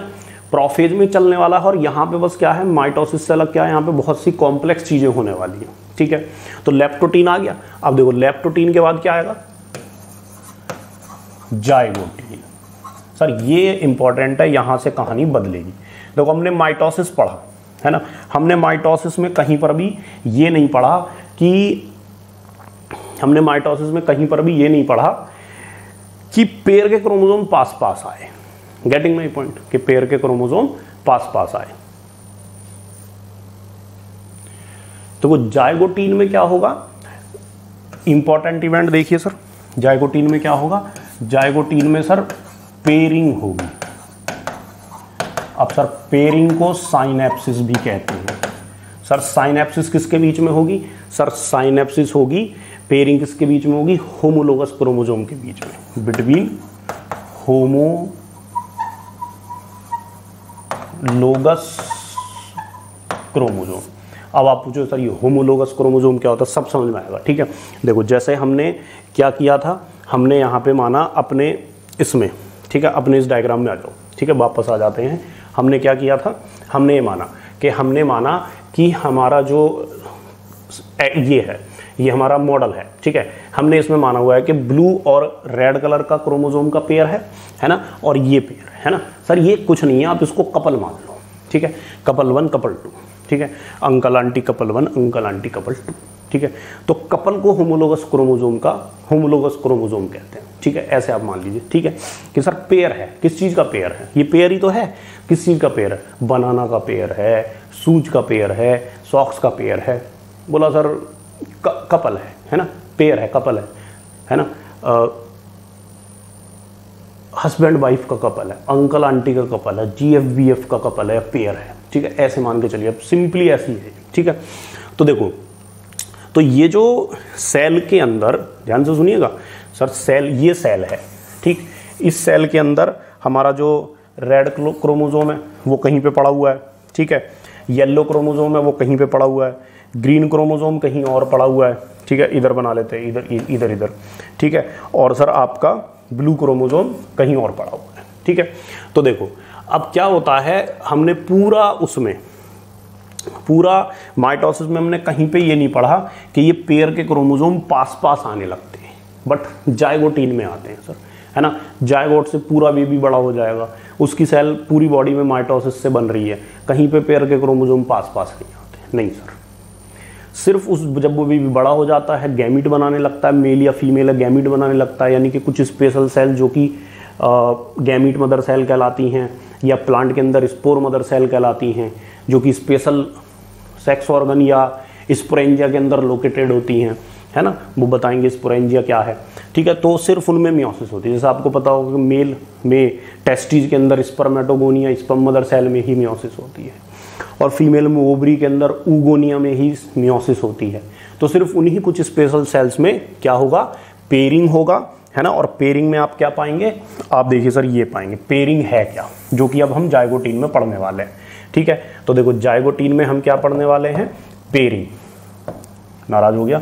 प्रोफेज में चलने वाला है। और यहाँ पे बस क्या है, माइटोसिस से अलग क्या है, यहाँ पे बहुत सी कॉम्प्लेक्स चीजें होने वाली हैं, ठीक है। तो लेप्टोटीन आ गया। अब देखो लेप्टोटीन के बाद क्या आएगा, जाइगोटीन। सर ये इंपॉर्टेंट है, यहां से कहानी बदलेगी। देखो हमने माइटोसिस पढ़ा, है ना, हमने माइटोसिस में कहीं पर भी ये नहीं पढ़ा कि, हमने माइटोसिस में कहीं पर भी ये नहीं पढ़ा कि पेयर के क्रोमोसोम पास पास आए, गेटिंग माई पॉइंट, कि पेयर के क्रोमोसोम पास पास आए। तो वो जाइगोटीन में क्या होगा, इंपॉर्टेंट इवेंट देखिए सर, जाइगोटीन में क्या होगा, जाइगोटीन में सर पेयरिंग होगी। अब सर पेयरिंग को साइनेप्सिस भी कहते हैं। सर साइनेप्सिस किसके बीच में होगी, सर साइनेप्सिस होगी, पेयरिंग किसके बीच में होगी, होमोलोगस क्रोमोसोम के बीच में, बिटवीन होमोलोगस क्रोमोसोम। अब आप पूछो सर ये होमोलोगस क्रोमोसोम क्या होता है, सब समझ में आएगा, ठीक है। देखो जैसे हमने क्या किया था, हमने यहाँ पे माना अपने इसमें, ठीक है, अपने इस डायग्राम में आ जाओ, ठीक है, वापस आ जाते हैं। हमने क्या किया था, हमने ये माना कि हमारा जो ये है, ये हमारा मॉडल है, ठीक है। हमने इसमें माना हुआ है कि ब्लू और रेड कलर का क्रोमोसोम का पेयर है ना, और ये पेयर है ना। सर ये कुछ नहीं है, आप इसको कपल मान लो, ठीक है, कपल 1 कपल 2, ठीक है, uncle aunty couple 1 uncle aunty couple 2, ठीक है। तो कपल को होमोलोगस क्रोमोसोम कहते हैं, ठीक है, ऐसे आप मान लीजिए, ठीक है, कि सर पेयर है, किस चीज़ का पेयर है, ये पेयर ही तो है, किस चीज़ का पेयर है, बनाना का पेयर है, सूज का पेयर है, सॉक्स का पेयर है। बोला सर कपल है ना, पेयर है, कपल है ना, हस्बैंड वाइफ का कपल है, अंकल आंटी का कपल है, GFBF का कपल है, पेयर है, ठीक है, ऐसे मान के चलिए, अब सिंपली ऐसी है, ठीक है। तो देखो, तो ये जो सेल के अंदर, ध्यान से सुनिएगा सर, सेल, ये सेल है, ठीक, इस सेल के अंदर हमारा जो रेड क्रोमोसोम है वो कहीं पे पड़ा हुआ है, ठीक है, येलो क्रोमोसोम है वो कहीं पे पड़ा हुआ है, ग्रीन क्रोमोसोम कहीं और पड़ा हुआ है, ठीक है, इधर बना लेते हैं, इधर, ठीक है, और सर आपका ब्लू क्रोमोसोम कहीं और पड़ा हुआ है, ठीक है। तो देखो अब क्या होता है, हमने पूरा माइटोसिस में हमने कहीं पे ये नहीं पढ़ा कि ये पेयर के क्रोमोसोम पास पास आने लगते हैं, बट जाइगोटीन में आते हैं सर, है ना। जाइगोट से पूरा बेबी बड़ा हो जाएगा, उसकी सेल पूरी बॉडी में माइटोसिस से बन रही है, कहीं पे पेयर के क्रोमोसोम पास पास नहीं आते, नहीं सर। सिर्फ जब वो बेबी बड़ा हो जाता है, गैमीट बनाने लगता है, मेल या फीमेल है, गैमीट बनाने लगता है, यानी कि कुछ स्पेशल सेल जो कि गैमीट मदर सेल कहलाती हैं, या प्लांट के अंदर स्पोर मदर सेल कहलाती हैं, जो कि स्पेशल सेक्स ऑर्गन या स्पोरेंजिया के अंदर लोकेटेड होती हैं, है ना, वो बताएंगे स्पोरेंजिया क्या है, ठीक है। तो सिर्फ उनमें मियोसिस होती है। जैसे आपको पता होगा कि मेल में टेस्टिस के अंदर स्पर्मेटोगोनिया, स्पर्म मदर सेल में ही मियोसिस होती है, और फीमेल में ओवरी के अंदर ऊगोनिया में ही मियोसिस होती है। तो सिर्फ उन्हीं कुछ स्पेशल सेल्स में क्या होगा, पेयरिंग होगा, है ना। और पेयरिंग में आप क्या पाएंगे, आप देखिए सर ये पाएंगे पेयरिंग है क्या, जो कि अब हम जाइगोटीन में पढ़ने वाले हैं, ठीक है। तो देखो जाइगोटीन में हम क्या पढ़ने वाले हैं, पेयरिंग, नाराज हो गया,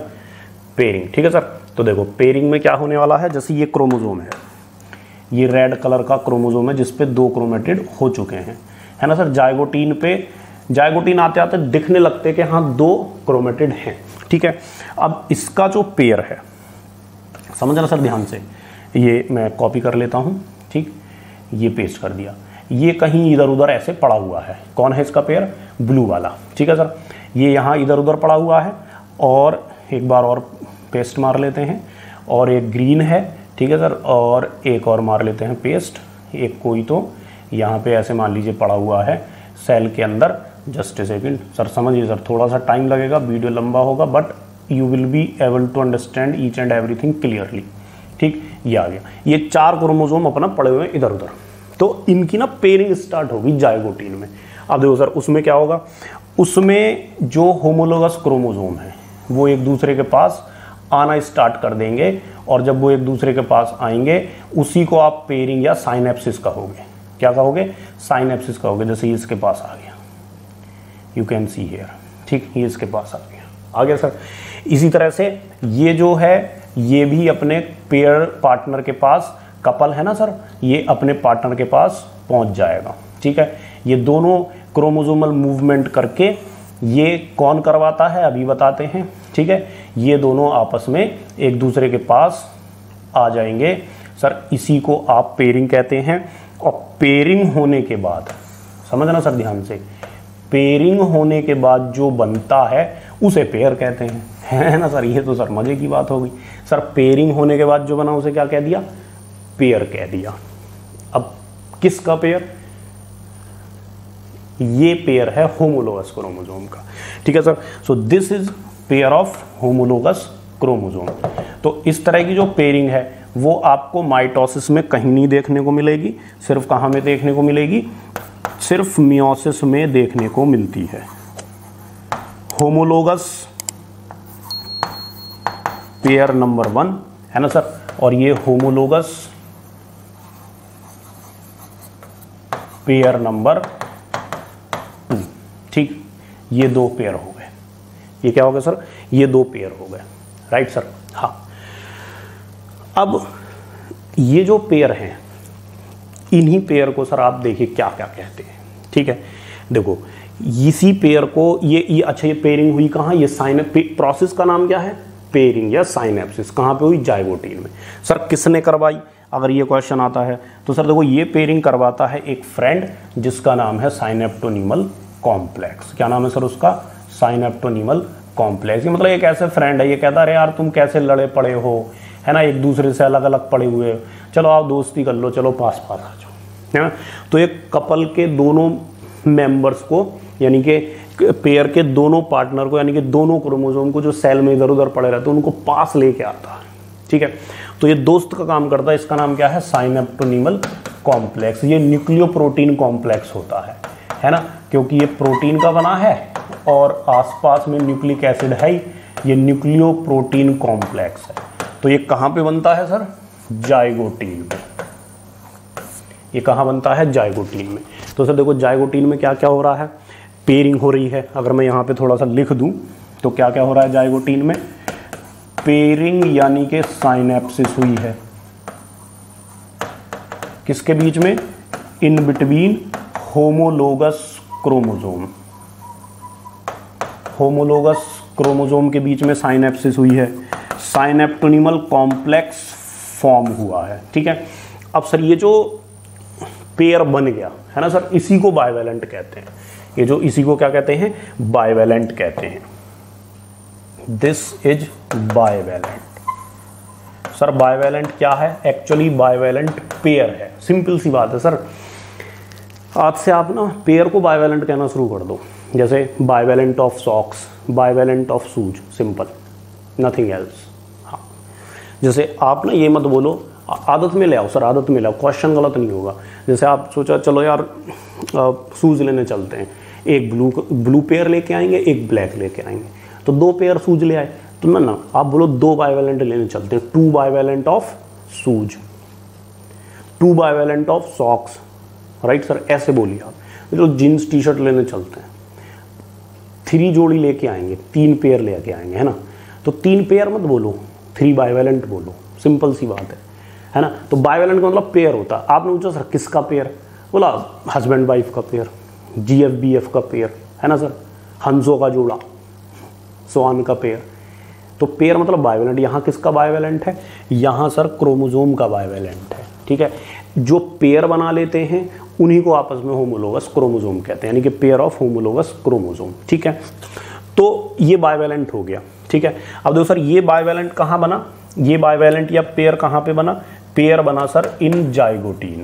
पेयरिंग, ठीक है सर। तो देखो पेयरिंग में क्या होने वाला है, जैसे ये क्रोमोसोम है, ये रेड कलर का क्रोमोसोम है जिसपे 2 क्रोमेटिड हो चुके हैं, है ना सर। जाइगोटीन आते आते दिखने लगते कि हाँ 2 क्रोमेटिड हैं, ठीक है। अब इसका जो पेयर है, समझना सर ध्यान से, ये मैं कॉपी कर लेता हूँ, ठीक, ये पेस्ट कर दिया, ये कहीं इधर उधर ऐसे पड़ा हुआ है। कौन है इसका पेयर, ब्लू वाला, ठीक है सर। ये यहाँ इधर उधर पड़ा हुआ है, और एक बार और पेस्ट मार लेते हैं, और एक ग्रीन है, ठीक है सर, और एक और मार लेते हैं पेस्ट, एक कोई तो यहाँ पे ऐसे मान लीजिए पड़ा हुआ है सेल के अंदर। जस्ट ए सेकेंड सर, समझिए सर, थोड़ा सा टाइम लगेगा, वीडियो लंबा होगा, but you will be able to understand each and everything clearly, ठीक। ये आ गया, ये 4 क्रोमोसोम अपना पड़े हुए हैं इधर उधर। तो इनकी ना पेयरिंग स्टार्ट होगी जाइगोटीन में। अब देखो सर उसमें क्या होगा, उसमें जो होमोलोगस क्रोमोसोम है वो एक दूसरे के पास आना स्टार्ट कर देंगे, और जब वो एक दूसरे के पास आएंगे उसी को आप पेयरिंग या साइनेप्सिस कहोगे। क्या कहोगे, साइनेप्सिस कहोगे। जैसे ये इसके पास आ गया, यू कैन सी हियर, ठीक, ये इसके पास आ गया सर। इसी तरह से ये जो है ये भी अपने पेयर पार्टनर के पास, कपल है ना सर, ये अपने पार्टनर के पास पहुंच जाएगा, ठीक है। ये दोनों क्रोमोसोमल मूवमेंट करके, ये कौन करवाता है अभी बताते हैं, ठीक है। ये दोनों आपस में एक दूसरे के पास आ जाएंगे सर, इसी को आप पेयरिंग कहते हैं। और पेयरिंग होने के बाद, समझना सर ध्यान से, पेयरिंग होने के बाद जो बनता है उसे पेयर कहते हैं, है ना सर। ये तो सर मजे की बात हो गई सर, पेयरिंग होने के बाद जो बना उसे क्या कह दिया, पेयर कह दिया। अब किसका पेयर, ये पेयर है होमोलोगस क्रोमोसोम का, ठीक है sir. So this is pair of homologous chromosome. तो इस तरह की जो पेयरिंग है वो आपको माइटोसिस में कहीं नहीं देखने को मिलेगी, सिर्फ कहाँ में देखने को मिलेगी, सिर्फ मियोसिस में देखने को मिलती है। होमोलोगस पेयर नंबर 1 है ना सर, और ये होमोलोगस पेयर नंबर 2, ठीक। ये 2 पेयर हो गए, ये क्या हो गया सर, ये 2 पेयर हो गए, राइट सर। हाँ, अब ये जो पेयर हैं, इन्हीं पेयर को सर आप देखिए क्या क्या कहते हैं, ठीक है। देखो इसी पेयर को ये अच्छा, ये पेयरिंग हुई कहाँ, ये प्रोसेस का नाम क्या है, पेयरिंग या साइनेप्सिस। कहाँ पे हुई, जाइगोटीन में। सर किसने करवाई, अगर ये क्वेश्चन आता है तो सर देखो ये पेयरिंग करवाता है एक फ्रेंड जिसका नाम है साइनेप्टोनीमल कॉम्प्लेक्स। क्या नाम है सर उसका, साइनेप्टोनीमल कॉम्प्लेक्स। ये मतलब एक ऐसे फ्रेंड है, ये कहता है यार तुम कैसे लड़े पड़े हो, है ना, एक दूसरे से अलग अलग पड़े हुए, चलो आप दोस्ती कर लो, चलो पास पास आ जाओ, है ना। तो एक कपल के दोनों मेंबर्स को, यानी कि पेयर के दोनों पार्टनर को, यानी कि दोनों क्रोमोसोम को जो सेल में इधर उधर पड़े रहते हैं उनको पास लेके आता है, ठीक है। तो ये दोस्त का काम करता है, इसका नाम क्या है, साइनेप्टोनीमल कॉम्प्लेक्स। ये न्यूक्लियो प्रोटीन कॉम्प्लेक्स होता है ना, क्योंकि ये प्रोटीन का बना है और आसपास में न्यूक्लिक एसिड है, ये न्यूक्लियो प्रोटीन कॉम्प्लेक्स है। तो ये कहाँ पे बनता है सर, जाइगोटीन में। ये कहाँ बनता है, जाइगोटीन में। तो सर देखो जाइगोटीन में क्या क्या हो रहा है, पेयरिंग हो रही है। अगर मैं यहाँ पे थोड़ा सा लिख दूँ तो क्या क्या हो रहा है जाइगोटीन में, पेयरिंग यानी कि साइनेप्सिस हुई है। किसके बीच में, in between homologous chromosome. Homologous chromosome के बीच में साइनेप्सिस हुई है, साइनेप्टोनीमल कॉम्प्लेक्स फॉर्म हुआ है, ठीक है। अब सर ये जो पेयर बन गया है ना सर, इसी को बाइवेलेंट कहते हैं। ये जो इसी को क्या कहते हैं, बाइवेलेंट कहते हैं। This is bivalent. Sir bivalent क्या है, एक्चुअली बाइवेलेंट पेयर है। सिंपल सी बात है सर, आज से आप ना पेयर को बाइवेलेंट कहना शुरू कर दो, जैसे bivalent of socks, bivalent of shoes, simple nothing else. हाँ, जैसे आप ना ये मत बोलो आदत में ले आओ सर, आदत में ले आओ, क्वेश्चन गलत नहीं होगा। जैसे आप सोचा चलो यार शूज़ लेने चलते हैं, एक ब्लू पेयर लेके आएंगे, एक ब्लैक लेके आएंगे, तो 2 पेयर शूज ले आए, तो ना आप बोलो 2 बाइवेलेंट लेने चलते हैं, 2 bivalent of shoes, 2 bivalent of socks, right sir, ऐसे बोलिए आप। जो जीन्स टी शर्ट लेने चलते हैं, 3 जोड़ी लेके आएंगे, 3 पेयर लेके आएंगे, है ना, तो 3 पेयर मत बोलो, 3 बाइवेलेंट बोलो, सिंपल सी बात है ना। तो बाइवेलेंट का मतलब पेयर होता है। आपने पूछा सर किसका पेयर, बोला हस्बैंड वाइफ का पेयर, GF-BF का पेयर, है ना सर, हंसों का जोड़ा, स्वान का पेयर। तो पेयर मतलब बाइवेलेंट। यहाँ किसका बाइवेलेंट है, यहाँ सर क्रोमोजोम का बाइवेलेंट है, ठीक है। जो पेयर बना लेते हैं उन्हीं को आपस में होमोलोगस क्रोमोजोम कहते हैं, यानी कि पेयर ऑफ होमोलोगस क्रोमोजोम, ठीक है। तो ये बाइवेलेंट हो गया, ठीक है। अब देखो सर ये बाइवेलेंट कहाँ बना, ये बाइवेलेंट या पेयर कहाँ पे बना, पेयर बना सर इन जाइगोटीन।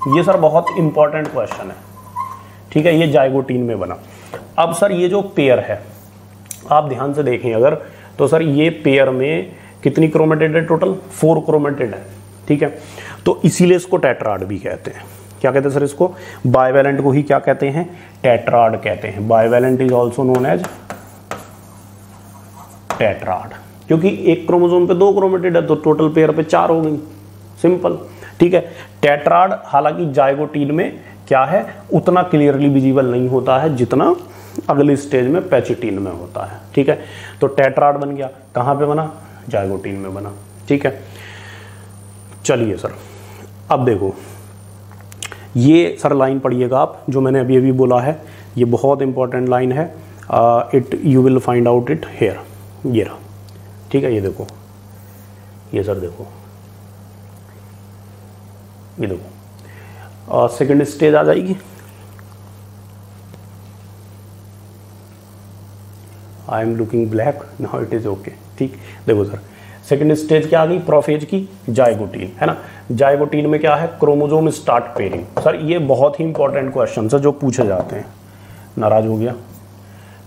ये सर बहुत इंपॉर्टेंट क्वेश्चन है, ठीक है, ये जाइगोटीन में बना। अब सर ये जो पेयर है आप ध्यान से देखें अगर, तो सर ये पेयर में कितनी क्रोमेटिड है, टोटल 4 क्रोमेटिड है, ठीक है। तो इसीलिए इसको टेट्राड भी कहते हैं। क्या कहते हैं सर इसको, बाइवेलेंट को ही क्या कहते हैं, टेट्राड कहते हैं। Bivalent is also known as tetrad, क्योंकि एक क्रोमोसोम पे 2 क्रोमेटिड है तो टोटल पेयर पे 4 हो गई, सिंपल, ठीक है। टेट्राड हालांकि जाइगोटीन में क्या है उतना क्लियरली विजिबल नहीं होता है जितना अगली स्टेज में पैचिटीन में होता है, ठीक है। तो टेट्राड बन गया, कहाँ पे बना, जाइगोटीन में बना, ठीक है। चलिए सर अब देखो ये सर लाइन पढ़िएगा आप, जो मैंने अभी अभी बोला है, ये बहुत इंपॉर्टेंट लाइन है। It you will find out it here, ये रहा, ठीक है। ये देखो, ये सर देखो, ये देखो, सेकेंड स्टेज आ जाएगी, I am looking black now, it is okay, ठीक। देखो सर सेकेंड स्टेज क्या आ गई, प्रोफेज की, जाइगोटीन, है ना। जाइगोटीन में क्या है, क्रोमोजोम स्टार्ट पेयरिंग। सर ये बहुत ही इंपॉर्टेंट क्वेश्चन है जो पूछे जाते हैं, नाराज हो गया।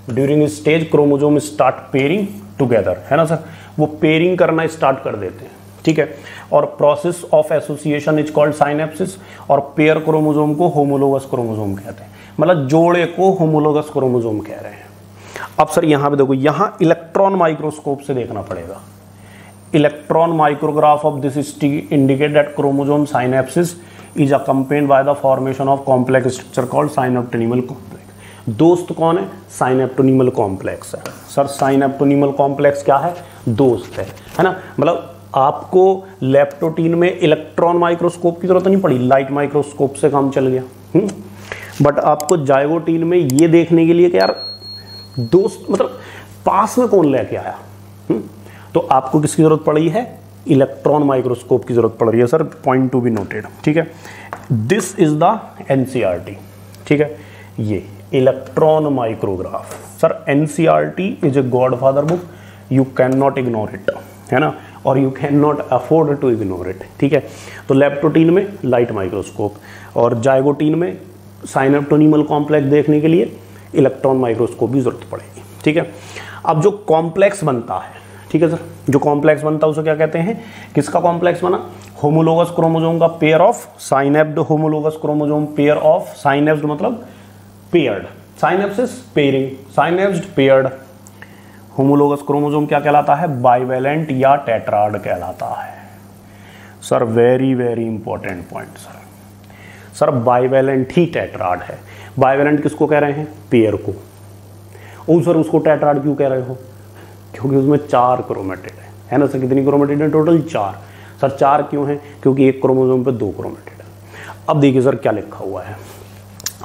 During stage chromosome start pairing together, है ना सर, वो पेयरिंग करना स्टार्ट कर देते हैं, ठीक है। और process of association is called synapsis, और पेयर क्रोमोजोम को होमोलोगस क्रोमोजोम कहते हैं, मतलब जोड़े को होमोलोगस क्रोमोजोम कह रहे हैं। अब सर यहाँ पे देखो, यहाँ इलेक्ट्रॉन माइक्रोस्कोप से देखना पड़ेगा। Electron micrograph of this indicate that chromosome synapsis is accompanied by the formation of complex structure called synaptonemal complex. दोस्त कौन है, साइनेप्टोनीमल कॉम्प्लेक्स है। सर साइनेप्टोनीमल कॉम्प्लेक्स क्या है, दोस्त है ना। मतलब आपको लेप्टोटीन में इलेक्ट्रॉन माइक्रोस्कोप की जरूरत नहीं पड़ी, लाइट माइक्रोस्कोप से काम चल गया। बट आपको जाइगोटीन में ये देखने के लिए कि यार दोस्त मतलब पास में कौन लेके आया, तो आपको किसकी जरूरत पड़ी है, इलेक्ट्रॉन माइक्रोस्कोप की जरूरत पड़ रही है sir, point to be noted, ठीक है। दिस इज द एनसीईआरटी, ठीक है, ये electron micrograph. Sir NCERT is a godfather book, you can not ignore it, है ना, और you can not afford to ignore it, ठीक है। तो लेप्टोटीन में लाइट माइक्रोस्कोप और जाइगोटीन में साइनेप्टोनीमल कॉम्प्लेक्स देखने के लिए इलेक्ट्रॉन माइक्रोस्कोप की जरूरत पड़ेगी, ठीक है। अब जो कॉम्प्लेक्स बनता है, ठीक है सर, जो कॉम्प्लेक्स बनता है उसे क्या कहते हैं, किसका कॉम्प्लेक्स बना, होमोलोगस क्रोमोसोम का pair of synapsed homologous chromosome, pair of synapsed मतलब paired, synapsis pairing, synapsed paired. Homologous chromosome क्या कहलाता है, बाइवेलेंट या टेट्राड कहलाता है। Sir very very important point sir, sir bivalent ही टेट्राड है। बाइवेलेंट किसको कह रहे हैं, पेयर को। ओ सर उसको टेट्राड क्यों कह रहे हो, क्योंकि उसमें 4 क्रोमेटिड है ना सर। कितनी क्रोमेटिड है, टोटल 4। सर 4 क्यों है, क्योंकि एक क्रोमोसोम पे 2 क्रोमेटिड है। अब देखिए सर क्या लिखा हुआ है,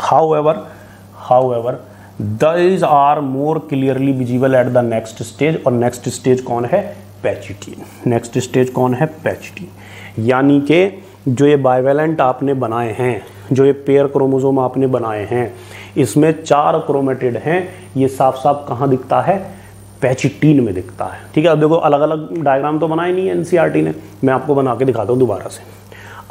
however these are more clearly visible at the next stage, और नेक्स्ट स्टेज कौन है, पैचिटीन। नेक्स्ट स्टेज कौन है, पैचिटीन। यानी कि जो ये बाइवेलेंट आपने बनाए हैं, जो ये पेयर क्रोमोसोम आपने बनाए हैं, इसमें 4 क्रोमेटिड हैं, ये साफ साफ कहाँ दिखता है, पैचिटीन में दिखता है, ठीक है। अब देखो अलग अलग डायग्राम तो बनाए नहीं एनसीईआरटी ने, मैं आपको बना के दिखाता हूँ दोबारा से।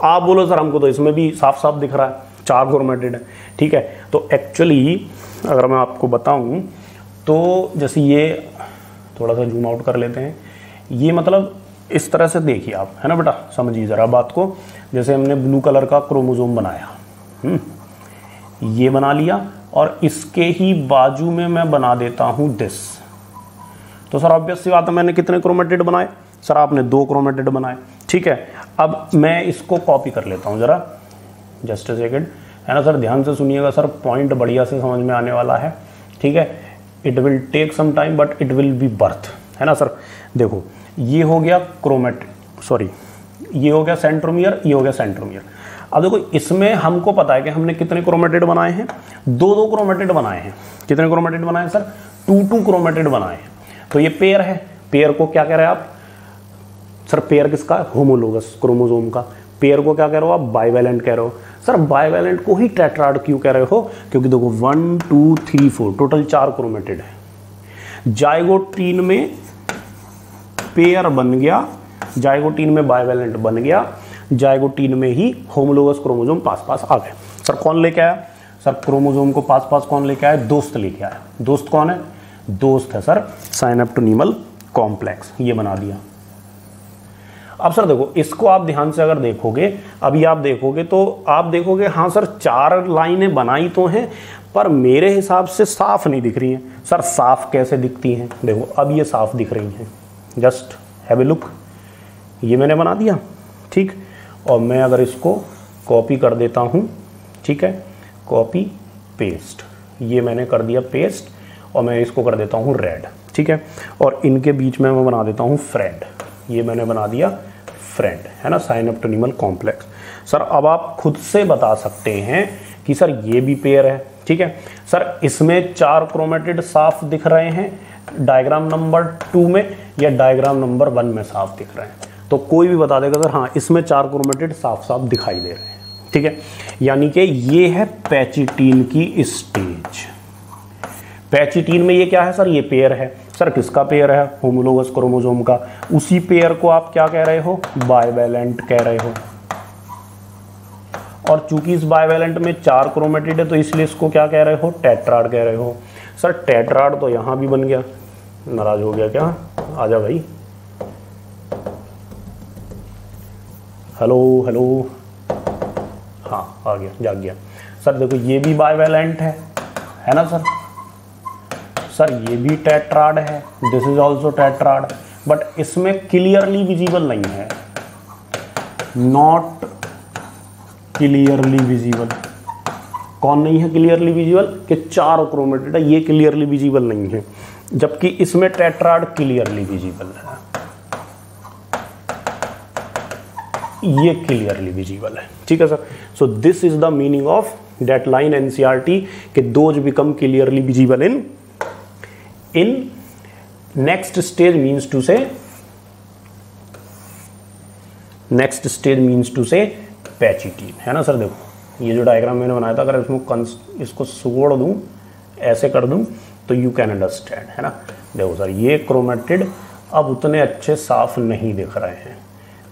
आप बोलो सर हमको तो इसमें भी साफ साफ दिख रहा है 4 क्रोमेटिड है, ठीक है। तो एक्चुअली अगर मैं आपको बताऊं तो जैसे थोड़ा सा जूम आउट कर लेते हैं। ये मतलब इस तरह से देखिए आप, है ना बेटा, समझिए ज़रा बात को। जैसे हमने ब्लू कलर का क्रोमोसोम बनाया, ये बना लिया, और इसके ही बाजू में मैं बना देता हूँ दिस। तो सर ऑब्वियस सी बात है, मैंने कितने क्रोमेटिड बनाए? सर आपने 2 क्रोमेटिड बनाए, ठीक है। अब मैं इसको कॉपी कर लेता हूँ ज़रा, जस्ट अ सेकेंड, है ना सर। ध्यान से सुनिएगा सर, पॉइंट बढ़िया से समझ में आने वाला है, ठीक है। It will take some time but it will be worth, है ना सर। देखो ये हो गया ये हो गया सेंट्रोमियर, ये हो गया सेंट्रोमियर। अब देखो इसमें हमको पता है कि हमने कितने क्रोमेटिड बनाए हैं, 2 क्रोमेटिड बनाए हैं। कितने क्रोमेटिड बनाए हैं सर? 2 क्रोमेटिड बनाए हैं। तो ये पेयर है। पेयर को क्या कह रहे हैं आप सर? पेयर किसका? होमोलोगस क्रोमोसोम का। पेयर को क्या कह रहे हो आप? बाइवेलेंट कह रहे हो। सर बाइवेलेंट को ही टेट्राड क्यों कह रहे हो? क्योंकि देखो 1 2 3 4 टोटल 4 क्रोमेटिड है। जाइगोटीन में पेयर बन गया, जाइगोटीन में बाइवेलेंट बन गया, जाइगोटीन में ही होमोलोगस क्रोमोसोम पास पास आ गए। सर कौन लेके आया? सर क्रोमोसोम को पास पास कौन लेके आया? दोस्त लेके आया। दोस्त कौन है? दोस्त है सर साइनेप्टोनीमल कॉम्प्लेक्स। ये बना दिया। अब सर देखो इसको आप ध्यान से अगर देखोगे, अभी आप देखोगे तो आप देखोगे हाँ सर 4 लाइनें बनाई तो हैं, पर मेरे हिसाब से साफ नहीं दिख रही हैं। सर साफ कैसे दिखती हैं? देखो अब ये साफ दिख रही हैं, जस्ट हैव ए लुक। ये मैंने बना दिया, ठीक। और मैं अगर इसको कॉपी कर देता हूँ, ठीक है, कॉपी पेस्ट, ये मैंने कर दिया पेस्ट, और मैं इसको कर देता हूँ रेड, ठीक है। और इनके बीच में मैं बना देता हूँ फ्रेंड, ये मैंने बना दिया फ्रेंड, है ना, साइनेप्टोनीमल कॉम्प्लेक्स। सर अब आप खुद से बता सकते हैं कि सर ये भी पेयर है, ठीक है। सर इसमें 4 क्रोमेटिड साफ दिख रहे हैं डायग्राम नंबर 2 में, या डायग्राम नंबर 1 में साफ दिख रहे हैं? तो कोई भी बता देगा सर हाँ इसमें 4 क्रोमेटिड साफ साफ दिखाई दे रहे हैं, ठीक है। यानी कि ये है पैचिटीन की स्टेज। पैचिटीन में ये क्या है सर? ये पेयर है। सर किसका पेयर है? होमोलोगस क्रोमोसोम का। उसी पेयर को आप क्या कह रहे हो? बाइवेलेंट कह रहे हो। और चूंकि इस बाइवेलेंट में 4 क्रोमेटिड है तो इसलिए इसको क्या कह रहे हो? टेट्राड कह रहे हो। सर टेट्राड तो यहां भी बन गया। नाराज हो गया क्या? आजा भाई। हेलो हेलो, हाँ आ गया, जाग गया। सर देखो ये भी बाइवेलेंट है ना सर? सर ये भी टेट्राड है, this is also tetrad, but इसमें क्लियरली विजिबल नहीं है, नॉट क्लियरली विजिबल। कौन नहीं है क्लियरली विजिबल? कि 4 क्रोमेटिड है, ये क्लियरली विजिबल नहीं है, जबकि इसमें टेट्राड क्लियरली विजिबल है, ये क्लियरली विजिबल है, ठीक है sir. So this is the meaning of that line NCERT कि those become clearly visible in next stage means to say pachytene, है ना सर। देखो ये जो डायग्राम मैंने बनाया था, अगर इसको छोड़ दूं, ऐसे कर दूं, तो यू कैन अंडरस्टैंड, है ना। देखो सर ये क्रोमेटिड अब उतने अच्छे साफ नहीं दिख रहे हैं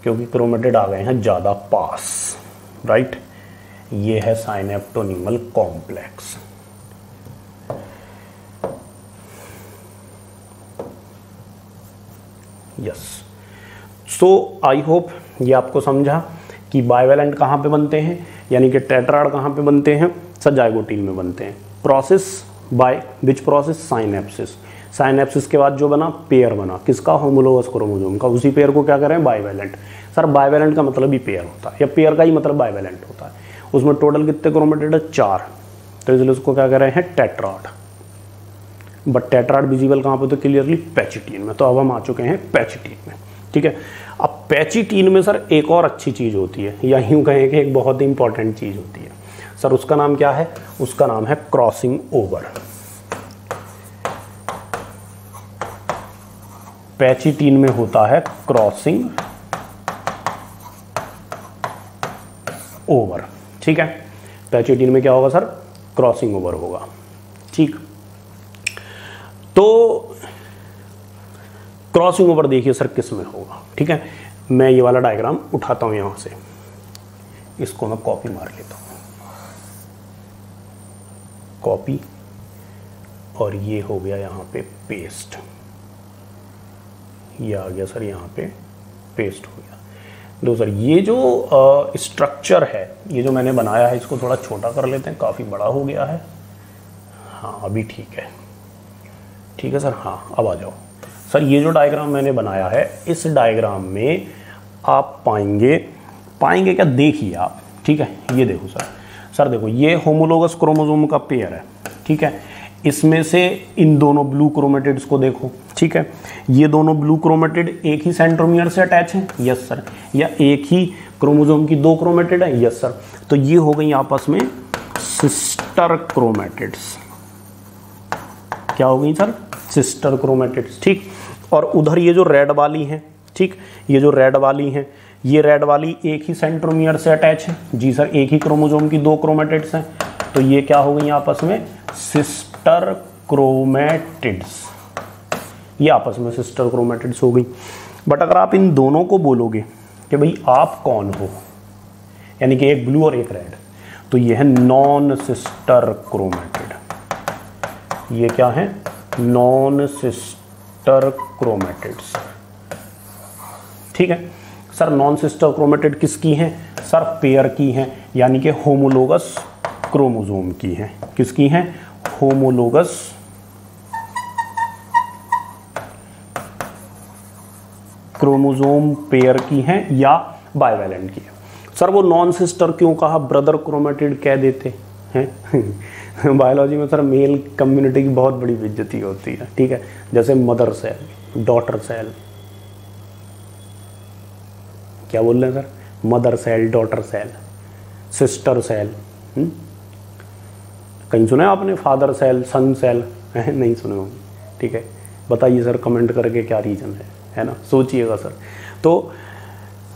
क्योंकि क्रोमेटिड आ गए हैं ज़्यादा पास, राइट। ये है synaptonemal complex. Yes, so I hope ये आपको समझा कि बाइवेलेंट कहाँ पे बनते हैं, यानी कि टेट्राड कहाँ पे बनते हैं? सर जाइगोटीन में बनते हैं। Process by which process? Synapsis. Synapsis के बाद जो बना? पेयर बना। किसका? होमोलोगस क्रोमोसोम का। उसी पेयर को क्या करें? बाइवेलेंट। सर बाइवेलेंट का मतलब ही पेयर होता है, या पेयर का ही मतलब बाइवेलेंट होता है। उसमें टोटल कितने क्रोमेटिड है? 4, तो इसलिए उसको क्या कह रहे हैं? टेट्राड। बट टेट्राड विजिबल कहाँ पे? तो क्लियरली पैचिटीन में। तो अब हम आ चुके हैं पैचिटीन में, ठीक है। अब पैचिटीन में सर एक और अच्छी चीज़ होती है, या यूँ कहें कि एक बहुत ही इंपॉर्टेंट चीज़ होती है सर। उसका नाम क्या है? उसका नाम है क्रॉसिंग ओवर। पैचिटीन में होता है क्रॉसिंग ओवर, ठीक है। पैचिटीन में क्या होगा सर? क्रॉसिंग ओवर होगा, ठीक। तो क्रॉसिंग ओवर देखिए सर किस में होगा, ठीक है। मैं ये वाला डायग्राम उठाता हूं यहां से, इसको मैं कॉपी मार लेता हूं, कॉपी, और ये हो गया यहां पे पेस्ट। ये आ गया सर यहाँ पे पेस्ट हो गया। दो सर ये जो स्ट्रक्चर है, ये जो मैंने बनाया है, इसको थोड़ा छोटा कर लेते हैं, काफ़ी बड़ा हो गया है। हाँ अभी ठीक है, ठीक है सर। हाँ अब आ जाओ सर, ये जो डायग्राम मैंने बनाया है, इस डायग्राम में आप पाएंगे क्या, देखिए आप, ठीक है। ये देखो सर देखो, ये होमोलोगस क्रोमोसोम का पेयर है, ठीक है। इसमें से इन दोनों ब्लू क्रोमेटिड्स को देखो, ठीक है। ये दोनों ब्लू क्रोमेटिड एक ही सेंट्रोमियर से अटैच हैं, यस सर। या एक ही क्रोमोसोम की दो क्रोमेटिड है, यस सर। तो ये हो गई आपस में सिस्टर क्रोमेटिड्स। क्या हो गई सर? सिस्टर क्रोमेटिड्स, ठीक। और उधर ये जो रेड वाली है, ठीक, ये जो रेड वाली है, ये रेड वाली एक ही सेंट्रोमियर से अटैच है, जी सर। एक ही क्रोमोसोम की दो क्रोमेटिड्स हैं, तो ये क्या हो गई आपस में? Sister chromatids. ये आपस में सिस्टर क्रोमेटिड्स हो गई। बट अगर आप इन दोनों को बोलोगे कि भाई आप कौन हो, यानी कि एक ब्लू और एक रेड, तो ये है नॉन सिस्टर क्रोमेटिड। ये क्या है? नॉन सिस्टर क्रोमेटिड्स, ठीक है सर। नॉन सिस्टर क्रोमेटिड किसकी हैं सर? पेयर की हैं, यानी कि होमोलोगस क्रोमोसोम की हैं। किसकी हैं? होमोलोगस क्रोमोसोम पेयर की हैं या बाइवैलेंट की है। सर वो नॉन सिस्टर क्यों कहा? ब्रदर क्रोमेटिड कह देते हैं। बायोलॉजी में सर मेल कम्युनिटी की बहुत बड़ी बेइज्जती होती है, ठीक है। जैसे मदर सेल, डॉटर सेल, क्या बोल रहे हैं sir? Mother cell, daughter cell, sister cell. कहीं सुना है आपने फादर सेल, सन सेल? नहीं सुने होंगे, ठीक है। बताइए सर कमेंट करके क्या रीजन है ना, सोचिएगा सर। तो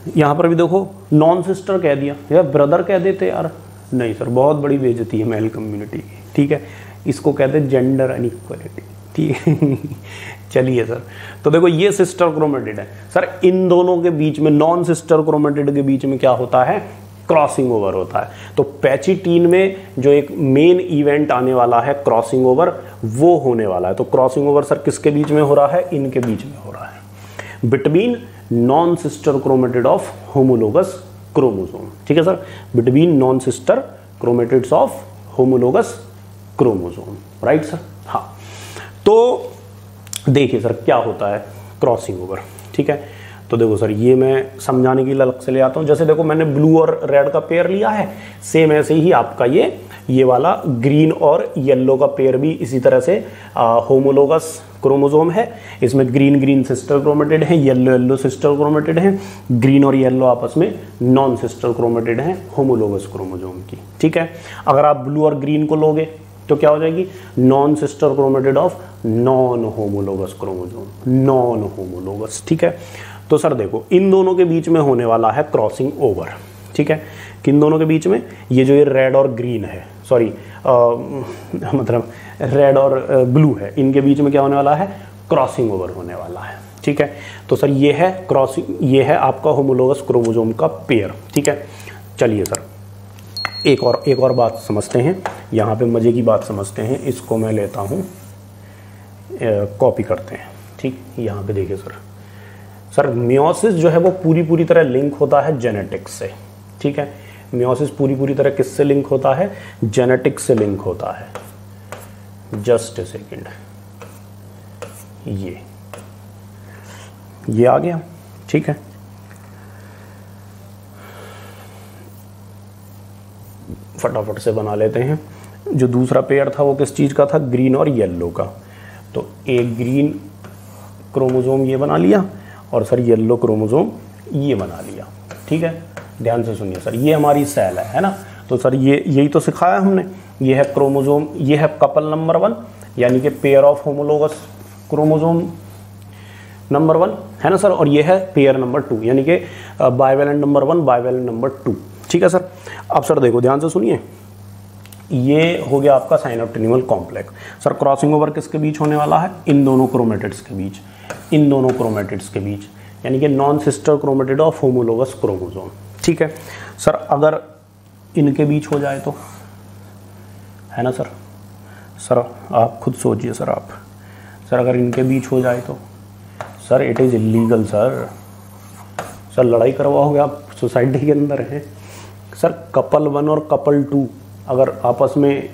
यहाँ पर भी देखो नॉन सिस्टर कह दिया, यार ब्रदर कह देते यार, नहीं सर, बहुत बड़ी बेइज्जती है मेल कम्युनिटी की, ठीक है। इसको कहते हैं जेंडर अनइक्वालिटी, ठीक है। चलिए सर, तो देखो ये सिस्टर क्रोमेटिड है सर। इन दोनों के बीच में, नॉन सिस्टर क्रोमेटिड के बीच में क्या होता है? क्रॉसिंग ओवर होता है। तो पैचिटीन में जो एक मेन इवेंट आने वाला है क्रॉसिंग ओवर, वो होने वाला है। तो क्रॉसिंग ओवर सर किसके बीच में हो रहा है? इनके बीच में हो रहा है, between non sister chromatid of homologous chromosome, ठीक है sir. Between non sister chromatids of homologous chromosome, right sir. हाँ, तो देखिए सर क्या होता है क्रॉसिंग ओवर, ठीक है। तो देखो सर, ये मैं समझाने के लिए अलग से ले आता हूँ। जैसे देखो मैंने ब्लू और रेड का पेयर लिया है, सेम ऐसे ही आपका ये वाला ग्रीन और येलो का पेयर भी इसी तरह से होमोलोगस क्रोमोसोम है। इसमें ग्रीन ग्रीन सिस्टर क्रोमेटिड है, येलो येलो सिस्टर क्रोमेटिड है। ग्रीन और येलो आपस में नॉन सिस्टर क्रोमेटिड है होमोलोगस क्रोमोसोम की, ठीक है। अगर आप ब्लू और ग्रीन को लोगे तो क्या हो जाएगी? Non sister chromatid of non homologous chromosome, non homologous, ठीक है। तो सर देखो इन दोनों के बीच में होने वाला है क्रॉसिंग ओवर, ठीक है। किन दोनों के बीच में? ये जो ये रेड और ग्रीन है, सॉरी मतलब रेड और ब्लू है, इनके बीच में क्या होने वाला है? क्रॉसिंग ओवर होने वाला है, ठीक है। तो सर ये है क्रॉसिंग, ये है आपका होमोलोगस क्रोमोसोम का पेयर, ठीक है। चलिए सर एक और बात समझते हैं, यहाँ पे मज़े की बात समझते हैं। इसको मैं लेता हूँ, कॉपी करते हैं, ठीक। यहाँ पे देखिए सर मियोसिस जो है वो पूरी तरह लिंक होता है जेनेटिक्स से, ठीक है। मियोसिस पूरी तरह किससे लिंक होता है? जेनेटिक्स से लिंक होता है। जस्ट ए सेकेंड, ये आ गया, ठीक है। फटाफट से बना लेते हैं। जो दूसरा पेयर था वो किस चीज़ का था? ग्रीन और येलो का। तो एक ग्रीन क्रोमोसोम ये बना लिया और सर येलो क्रोमोसोम ये बना लिया, ठीक है। ध्यान से सुनिए सर, ये हमारी सेल है ना। तो सर यही तो सिखाया हमने। ये है क्रोमोसोम, ये है कपल नंबर 1, यानी कि pair of homologous chromosome number 1 है ना सर। और ये है पेयर नंबर 2, यानी कि बाइवैलेंट नंबर 1, बाइवैलेंट नंबर 2, ठीक है सर। अब सर देखो ध्यान से सुनिए, ये हो गया आपका साइनोप्टेन्यूल कॉम्प्लेक्स। सर क्रॉसिंग ओवर किसके बीच होने वाला है? इन दोनों क्रोमेटिड्स के बीच, इन दोनों क्रोमेटिड्स के बीच, यानी कि non sister chromatid of homologous chromosome, ठीक है सर। अगर इनके बीच हो जाए तो, है ना सर। सर आप खुद सोचिए सर, आप सर अगर इनके बीच हो जाए तो sir it is illegal sir. Sir लड़ाई करवाओगे आप, सोसाइटी के अंदर हैं सर। कपल 1 और कपल 2 अगर आपस में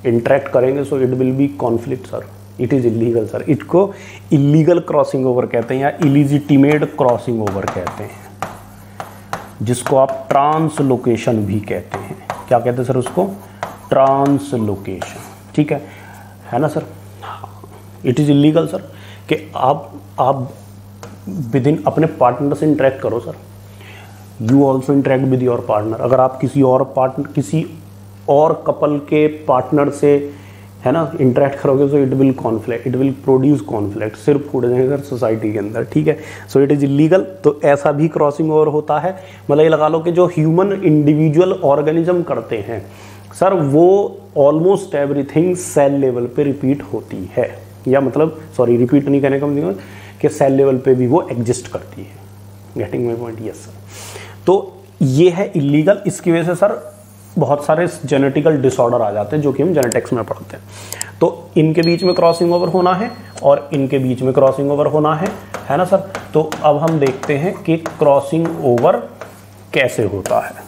इंटरेक्ट करेंगे so it will B conflict sir. It is illegal sir. इसको इलीगल क्रॉसिंग ओवर कहते हैं या इलिजिटिमेट क्रॉसिंग ओवर कहते हैं, जिसको आप ट्रांसलोकेशन भी कहते हैं। क्या कहते हैं सर उसको? ट्रांसलोकेशन। ठीक है ना sir. It is illegal sir कि आप विद इन अपने पार्टनर से इंटरेक्ट करो sir. You also interact with your partner. अगर आप किसी और कपल के पार्टनर से है ना इंटरेक्ट करोगे तो it will conflict, it will produce conflict, सिर फूट जाएगा सोसाइटी के अंदर। ठीक है, सो इट इज़ इलीगल। तो ऐसा भी क्रॉसिंग ओवर होता है। मतलब ये लगा लो कि जो ह्यूमन इंडिविजुअल ऑर्गेनिज्म करते हैं सर, वो ऑलमोस्ट एवरीथिंग सेल लेवल पे रिपीट होती है, या मतलब सॉरी रिपीट नहीं करने का मतलब कि सेल लेवल पे भी वो एग्जिस्ट करती है। Getting my point? Yes sir. तो ये है इलीगल। इसकी वजह से सर बहुत सारे जेनेटिकल डिसऑर्डर आ जाते हैं जो कि हम जेनेटिक्स में पढ़ते हैं। तो इनके बीच में क्रॉसिंग ओवर होना है और इनके बीच में क्रॉसिंग ओवर होना है ना सर। तो अब हम देखते हैं कि क्रॉसिंग ओवर कैसे होता है।